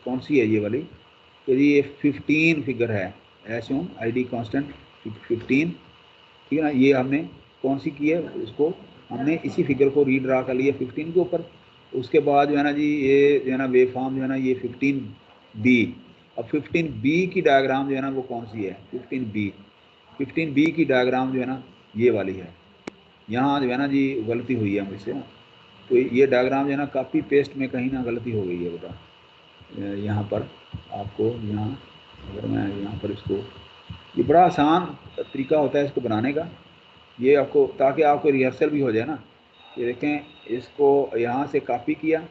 Speaker 1: कौन सी है ये वाली, तो जी ये 15 फिगर है, एसोन आई डी कॉन्स्टेंट 15, ठीक है ना। ये हमने कौन सी की है, उसको हमने इसी फिगर को रीड्रा कर लिया 15 के ऊपर। उसके बाद जो है ना जी ये जो है ना वेव फॉर्म जो है ना ये 15B। अब 15B की डायग्राम जो है ना वो कौन सी है, 15B की डायग्राम जो है ना ये वाली है। यहाँ जो है ना जी गलती हुई है मुझसे ना, तो ये डायग्राम जो है ना कॉपी पेस्ट में कहीं ना गलती हो गई है बेटा। यहाँ पर आपको यहाँ अगर मैं यहाँ पर इसको, ये बड़ा आसान तरीका होता है इसको बनाने का, ये आपको ताकि आपको रिहर्सल भी हो जाए ना। ये देखें, इसको यहाँ से कॉपी किया,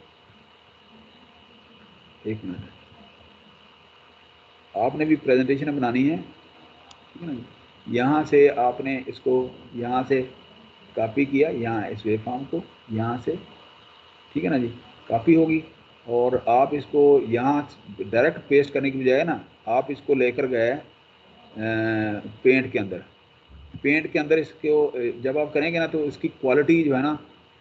Speaker 1: एक मिनट, आपने भी प्रेजेंटेशन बनानी है, ठीक है ना। यहाँ से आपने इसको यहाँ से कॉपी किया, यहाँ इस वेव फॉर्म को यहाँ से, ठीक है ना जी, कॉपी होगी। और आप इसको यहाँ डायरेक्ट पेस्ट करने की बजाय ना आप इसको लेकर गए पेंट के अंदर इसको जब आप करेंगे ना तो इसकी क्वालिटी जो है ना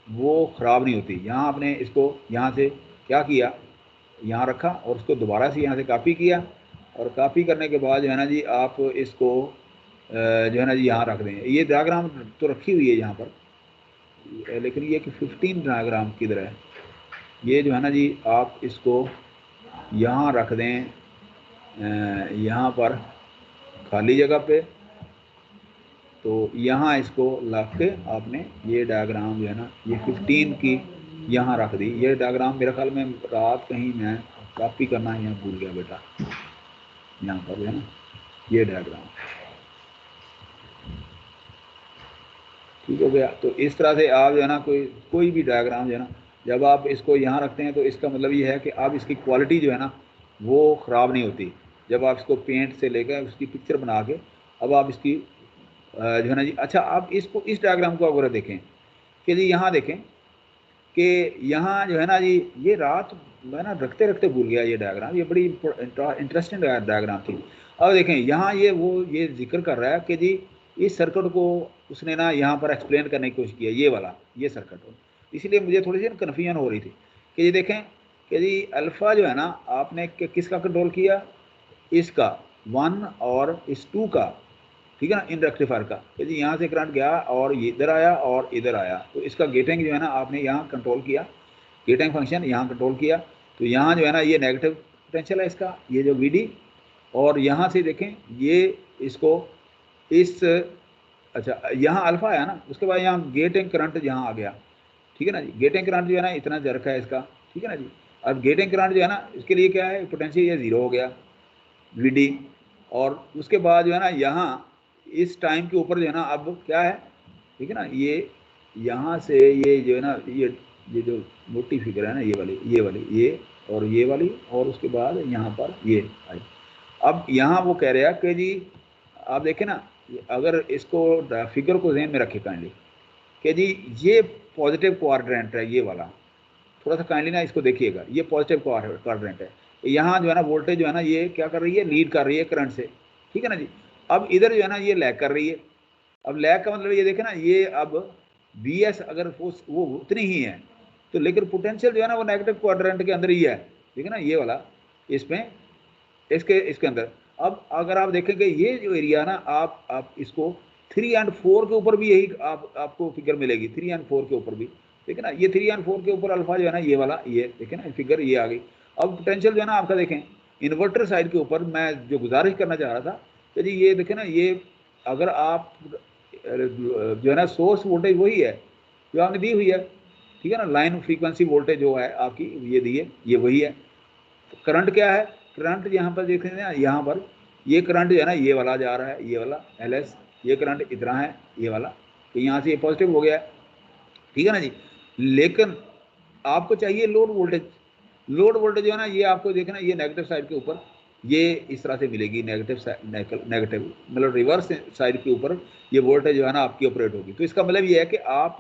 Speaker 1: वो ख़राब नहीं होती। यहाँ आपने इसको यहाँ से क्या किया, यहाँ रखा और उसको दोबारा से यहाँ से कॉपी किया, और कॉपी करने के बाद जो है ना जी आप इसको जो है ना जी यहाँ रख दें। ये डायग्राम तो रखी हुई है यहाँ पर, लेकिन ये कि 15 डायग्राम किधर है, ये जो है ना जी आप इसको यहाँ रख दें, यहाँ पर खाली जगह पे। तो यहाँ इसको ला के आपने ये डायग्राम जो है ना ये 15 की यहाँ रख दी। ये डायग्राम मेरे ख्याल में रात कहीं मैं कॉपी करना यहाँ भूल गया बेटा, यहाँ पर जो है ना ये डायग्राम ठीक हो गया। तो इस तरह से आप जो है ना कोई भी डायग्राम जो है ना जब आप इसको यहाँ रखते हैं तो इसका मतलब ये है कि आप इसकी क्वालिटी जो है ना वो ख़राब नहीं होती। जब आप इसको पेंट से लेकर उसकी पिक्चर बना के अब आप इसकी जो है ना जी, अच्छा आप इसको इस डायग्राम को अगर देखें कि जी यहाँ देखें कि यहाँ जो है ना जी ये रात मैं ना रखते रखते भूल गया ये डायग्राम, ये बड़ी इंटरेस्टिंग डायग्राम थी। अब देखें यहाँ ये जिक्र कर रहा है कि जी इस सर्किट को उसने ना यहाँ पर एक्सप्लेन करने की कोशिश किया, ये वाला ये सर्किट, इसलिए मुझे थोड़ी सी कन्फ्यूजन हो रही थी कि ये देखें कि जी अल्फ़ा जो है ना आपने किसका कंट्रोल किया, इसका 1 और इस 2 का, ठीक है ना, इन रेक्टिफायर का। कि जी यहाँ से करंट गया और ये इधर आया और इधर आया, तो इसका गेटिंग जो है ना आपने यहाँ कंट्रोल किया, गेटिंग फंक्शन यहाँ कंट्रोल किया। तो यहाँ जो है ना ये नेगेटिव पोटेंशियल है इसका, ये जो VD, और यहाँ से देखें ये इसको इस अच्छा यहाँ अल्फ़ा आया ना, उसके बाद यहाँ गेटिंग करंट यहाँ आ गया, ठीक है ना जी। गेटिंग करंट जो है ना इतना जर्क है इसका, ठीक है ना जी। अब गेटिंग करंट जो है ना इसके लिए क्या है, पोटेंशियल ये 0 हो गया VD, और उसके बाद जो है ना यहाँ इस टाइम के ऊपर जो है ना अब क्या है, ठीक है ना, ये यहाँ से ये जो है ना ये जो मोटी फिगर है ना ये वाली और ये वाली, और उसके बाद यहाँ पर ये आई। अब यहाँ वो कह रहा है कि जी आप देखें ना, अगर इसको फिगर को ध्यान में रखे काइंडली कि जी ये पॉजिटिव क्वाड्रेंट है, ये वाला थोड़ा सा काइंडली ना इसको देखिएगा, ये पॉजिटिव क्वाड्रेंट है। यहाँ जो है ना वोल्टेज जो है ना ये क्या कर रही है, लीड कर रही है करंट से, ठीक है ना जी। अब इधर जो है ना ये लैग कर रही है, अब लैग का मतलब ये देखें ना, ये अब बी एस अगर वो उतनी ही है तो, लेकिन पोटेंशियल जो है ना वो नेगेटिव क्वाड्रेंट के अंदर ही है, ठीक है ना, ये वाला इसमें इसके अंदर। अब अगर आप देखेंगे ये जो एरिया ना, आप इसको 3 और 4 के ऊपर भी यही आपको फिगर मिलेगी, 3 और 4 के ऊपर भी, ठीक है ना। ये 3 और 4 के ऊपर अल्फा जो है ना ये वाला, ये देखें ना फिगर, ये आ गई। अब पोटेंशियल जो है ना आपका देखें इन्वर्टर साइड के ऊपर, मैं जो गुजारिश करना चाह रहा था कि जी ये देखें ना, ये अगर आप जो है ना सोर्स वोल्टेज वही है जो आपने दी हुई है, ठीक है ना, लाइन फ्रीक्वेंसी वोल्टेज जो है आपकी ये दी है, ये वही है। तो करंट क्या है, करंट यहाँ पर देख रहे हैं, यहाँ पर ये करंट जो है ना ये वाला जा रहा है, ये वाला एल एस, ये करंट इतना है ये वाला, तो यहाँ से ये पॉजिटिव हो गया है, ठीक है ना जी। लेकिन आपको चाहिए लोड वोल्टेज, लोड वोल्टेज जो है ना ये आपको देखना, ये नेगेटिव साइड के ऊपर ये इस तरह से मिलेगी, नेगेटिव मतलब रिवर्स साइड के ऊपर ये वोल्टेज जो है ना आपकी ऑपरेट होगी। तो इसका मतलब ये है कि आप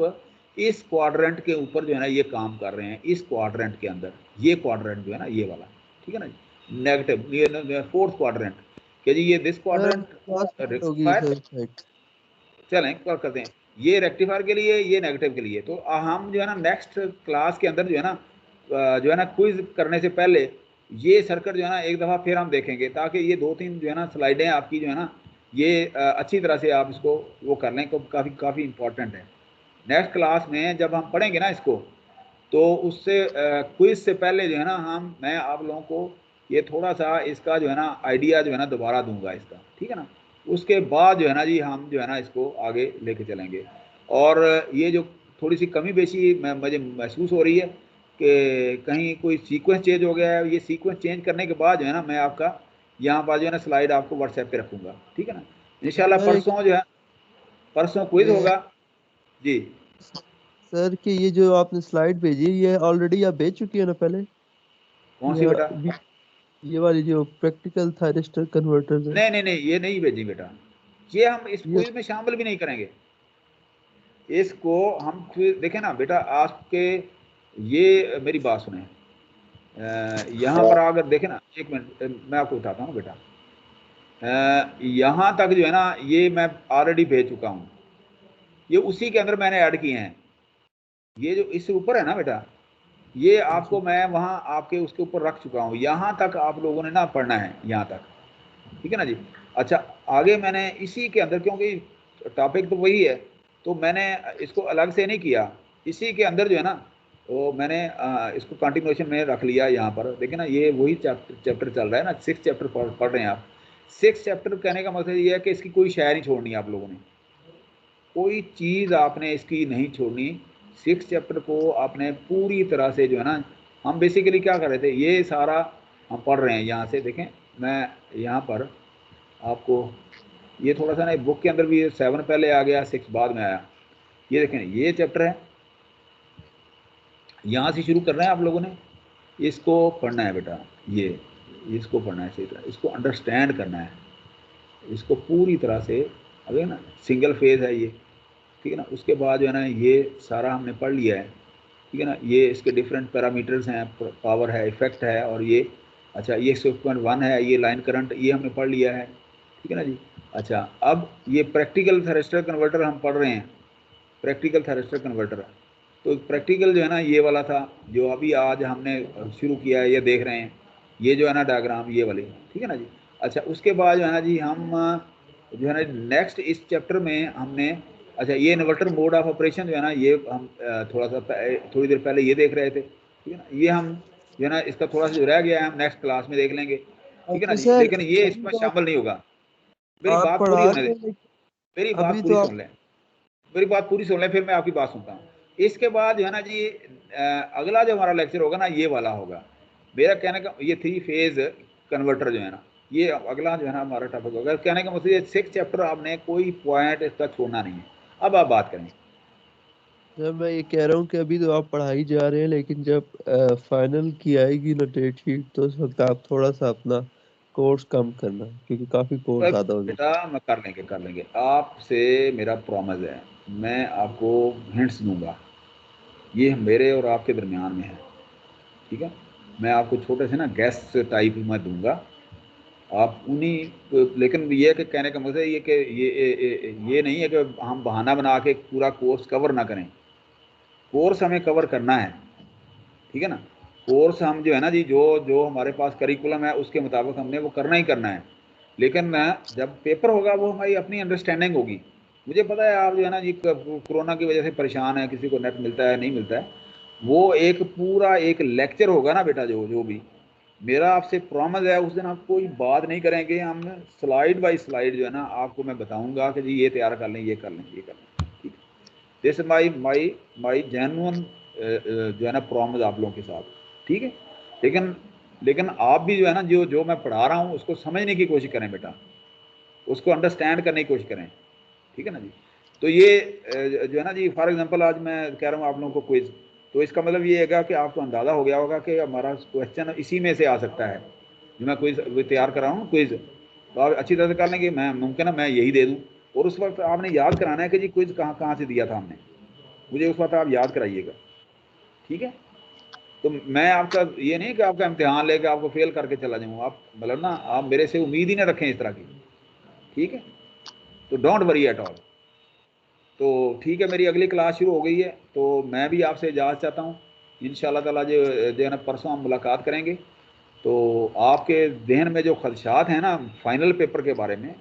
Speaker 1: इस क्वाड्रेंट के ऊपर जो है ना ये काम कर रहे हैं, इस क्वाड्रेंट के अंदर, ये क्वाड्रेंट जो है ना ये वाला, ठीक है ना जी, नेगेटिव, ये फोर्थ क्वाड्रेंट कि जी ये दिस क्वाड्रेंट रेक्टिफायर, चलें कर करते हैं ये रेक्टिफायर के लिए, ये नेगेटिव के लिए। तो हम जो है ना नेक्स्ट क्लास के अंदर जो है ना क्विज करने से पहले ये सर्किट जो है ना एक दफ़ा फिर हम देखेंगे, ताकि ये 2-3 जो है ना स्लाइडें आपकी जो है ना ये अच्छी तरह से आप इसको वो कर लें, काफ़ी इंपॉर्टेंट है। नेक्स्ट क्लास में जब हम पढ़ेंगे ना इसको, तो उससे क्विज से पहले जो है ना मैं आप लोगों को ये थोड़ा सा इसका जो है ना आइडिया जो है ना दोबारा दूंगा इसका, ठीक है ना। उसके बाद जो है ना जी हम जो है ना इसको आगे लेके चलेंगे। और ये जो थोड़ी सी कमी बेशी मुझे महसूस हो रही है कि कहीं कोई सीक्वेंस चेंज हो गया है, ये सीक्वेंस चेंज करने के बाद जो है ना मैं आपका यहाँ पर जो है ना स्लाइड आपको व्हाट्सएप पे रखूँगा, ठीक है ना। इंशाल्लाह परसों जो है, परसों क्विज होगा जी।
Speaker 5: सर कि ये जो आपने स्लाइड भेजी ये ऑलरेडी आप भेज चुकी है ना पहले?
Speaker 1: कौन सी बेटा?
Speaker 5: ये वाली जो प्रैक्टिकल थायरिस्टर कन्वर्टर है।
Speaker 1: नहीं ये नहीं भेजी बेटा, ये हम इस क्विज में शामिल भी नहीं करेंगे इसको। हम देखें ना बेटा, आपके ये मेरी बात सुने, यहाँ पर अगर देखें ना, एक मिनट मैं आपको बताता हूँ बेटा, यहाँ तक जो है ना ये मैं ऑलरेडी भेज चुका हूँ, ये उसी के अंदर मैंने ऐड किए हैं। ये जो इससे ऊपर है ना बेटा, ये आपको मैं वहाँ आपके उसके ऊपर रख चुका हूँ, यहाँ तक आप लोगों ने ना पढ़ना है, यहाँ तक, ठीक है ना जी। अच्छा आगे मैंने इसी के अंदर, क्योंकि टॉपिक तो वही है, तो मैंने इसको अलग से नहीं किया, इसी के अंदर जो है ना तो मैंने इसको कंटिन्यूएशन में रख लिया यहाँ पर। देखिए ना ये वही चैप्टर चल रहा है ना, 6 चैप्टर पढ़ रहे हैं आप। 6 चैप्टर कहने का मतलब ये है कि इसकी कोई शय नहीं छोड़नी आप लोगों ने, कोई चीज़ आपने इसकी नहीं छोड़नी। 6 चैप्टर को आपने पूरी तरह से जो है ना, हम बेसिकली क्या कर रहे थे, ये सारा हम पढ़ रहे हैं यहाँ से। देखें मैं यहाँ पर आपको ये थोड़ा सा ना बुक के अंदर भी 7 पहले आ गया, 6 बाद में आया। ये देखें ये चैप्टर है, यहाँ से शुरू कर रहे हैं आप लोगों ने, इसको पढ़ना है बेटा, ये इसको पढ़ना है सही तरह, इसको अंडरस्टैंड करना है, इसको पूरी तरह से। अगर ना सिंगल फेज है ये, ठीक है ना। उसके बाद जो है ना ये सारा हमने पढ़ लिया है, ठीक है ना। ये इसके डिफरेंट पैरामीटर्स हैं, पावर है, इफेक्ट है, और ये अच्छा ये 6.1 है, ये लाइन करंट, ये हमने पढ़ लिया है, ठीक है ना जी। अच्छा अब ये प्रैक्टिकल थायरिस्टर कन्वर्टर हम पढ़ रहे हैं, प्रैक्टिकल थायरिस्टर कन्वर्टर। तो प्रैक्टिकल जो है ना ये वाला था जो अभी आज हमने शुरू किया है, ये देख रहे हैं, ये जो है ना डायग्राम ये वाली, ठीक है ना जी। अच्छा उसके बाद जो है ना जी हम जो है ना नेक्स्ट इस चैप्टर में हमने, अच्छा ये इन्वर्टर मोड ऑफ ऑपरेशन जो है ना ये हम थोड़ा सा थोड़ी देर पहले ये देख रहे थे, ठीक है ना। ये हम जो है ना इसका थोड़ा सा जो रह गया है हम नेक्स्ट क्लास में देख लेंगे, ठीक है ना जी। लेकिन ये इसमें शामिल नहीं होगा। मेरी बात पूरी होने दें, मेरी बात पूरी सुन लें, मेरी बात पूरी सुन लें, फिर मैं आपकी बात सुनता हूँ। इसके बाद जो है ना जी अगला जो हमारा लेक्चर होगा ना ये वाला होगा, मेरा कहने का ये 3 फेज कन्वर्टर जो है ना, ये अगला जो है ना हमारा टॉपिक होगा। कहने का मतलब ये 6 चैप्टर आपने कोई पॉइंट इसका छोड़ना नहीं है। अब आप बात करें।
Speaker 5: जब मैं ये कह रहा हूँ कि अभी तो आप पढ़ाई जा रहे हैं, लेकिन जब फाइनल की आएगी ना डेट शीट, तो उस वक्त आप थोड़ा सा अपना कोर्स कम करना, क्योंकि काफी कोर्स ज्यादा हो
Speaker 1: बेटा मैं कर लेंगे आपसे, मेरा प्रॉमिस है, मैं आपको हिंट्स दूंगा, ये मेरे और आपके दरमियान में है, ठीक है। मैं आपको छोटे से ना गेस्ट टाइप में दूंगा, आप उन्हीं, लेकिन ये कि कहने का मतलब ये कि ये नहीं है कि हम बहाना बना के पूरा कोर्स कवर ना करें। कोर्स हमें कवर करना है, ठीक है ना। कोर्स हम जो है ना जी, जो जो हमारे पास करिकुलम है उसके मुताबिक हमने वो करना ही करना है। लेकिन जब पेपर होगा वो हमारी अपनी अंडरस्टैंडिंग होगी। मुझे पता है आप जो है ना जी कोरोना की वजह से परेशान है, किसी को नेट मिलता है नहीं मिलता है, वो एक पूरा एक लेक्चर होगा ना बेटा, जो जो भी मेरा आपसे प्रॉमिस है उस दिन आप कोई बात नहीं करेंगे। हम स्लाइड बाय स्लाइड जो है ना आपको मैं बताऊंगा कि जी ये तैयार कर लें, ये कर लें, ये कर लें, ठीक है। This my my my genuine जो है ना प्रॉमिस आप लोगों के साथ, ठीक है। लेकिन लेकिन आप भी जो है ना जो जो मैं पढ़ा रहा हूँ उसको समझने की कोशिश करें बेटा, उसको अंडरस्टैंड करने की कोशिश करें, ठीक है ना जी। तो ये जो है ना जी, फॉर एग्जांपल आज मैं कह रहा हूँ आप लोगों को क्विज, तो इसका मतलब ये है कि आपको अंदाज़ा हो गया होगा कि हमारा क्वेश्चन इसी में से आ सकता है। जो मैं क्विज तैयार कर रहा हूँ क्विज, तो आप अच्छी तरह से कर लेंगे। मैं मुमकिन है मैं यही दे दूँ, और उस वक्त आपने याद कराना है कि जी क्विज कहाँ कहाँ से दिया था हमने, मुझे उस वक्त आप याद कराइएगा, ठीक है। तो मैं आपका ये नहीं कि आपका इम्तिहान लेके आपको फेल करके चला जाऊँ, आप मतलब ना आप मेरे से उम्मीद ही ना रखें इस तरह की, ठीक है। तो डोंट वरी एट ऑल। तो ठीक है, मेरी अगली क्लास शुरू हो गई है, तो मैं भी आपसे इजाज़त चाहता हूँ। इंशाल्लाह ताला जो है ना परसों हम मुलाकात करेंगे। तो आपके जहन में जो खदशात हैं ना फाइनल पेपर के बारे में,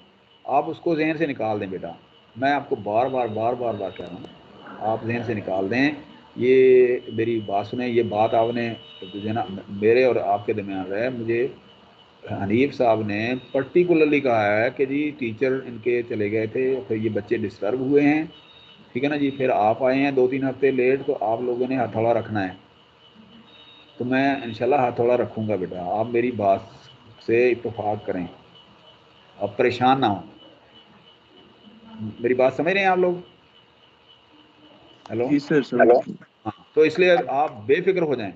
Speaker 1: आप उसको जहन से निकाल दें बेटा। मैं आपको बार बार कह रहा हूँ, आप जहन से निकाल दें। ये मेरी बात सुने, ये बात आपने जो है ना मेरे और आपके दरमियान रहे। मुझे हनीफ साहब ने पर्टिकुलरली कहा है कि जी टीचर इनके चले गए थे, फिर ये बच्चे डिस्टर्ब हुए हैं, ठीक है ना जी। फिर आप आए हैं 2-3 हफ्ते लेट, तो आप लोगों ने हथौड़ा रखना है। तो मैं इंशाल्लाह हथौड़ा रखूँगा बेटा, आप मेरी बात से इत्तेफाक करें, आप परेशान ना हो। मेरी बात समझ रहे हैं आप लोग? हेलो,
Speaker 5: जी सर, समझ गए।
Speaker 1: हाँ। तो इसलिए आप बेफिक्र हो जाएं,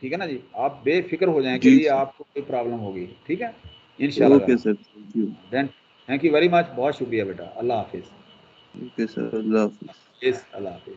Speaker 1: ठीक है ना जी। आप बेफिक्र हो जाएं कि
Speaker 5: जी
Speaker 1: जी
Speaker 5: सर।
Speaker 1: आपको कोई प्रॉब्लम होगी, ठीक है इंशाल्लाह
Speaker 5: ओके
Speaker 1: ताला।
Speaker 5: Sir, thank you.
Speaker 1: Then thank you very much, बहुत शुक्रिया बेटा। अल्लाह हाफिज़।
Speaker 5: ओके सर, अल्लाह हाफिज।
Speaker 1: यस, अल्लाह हाफिज़।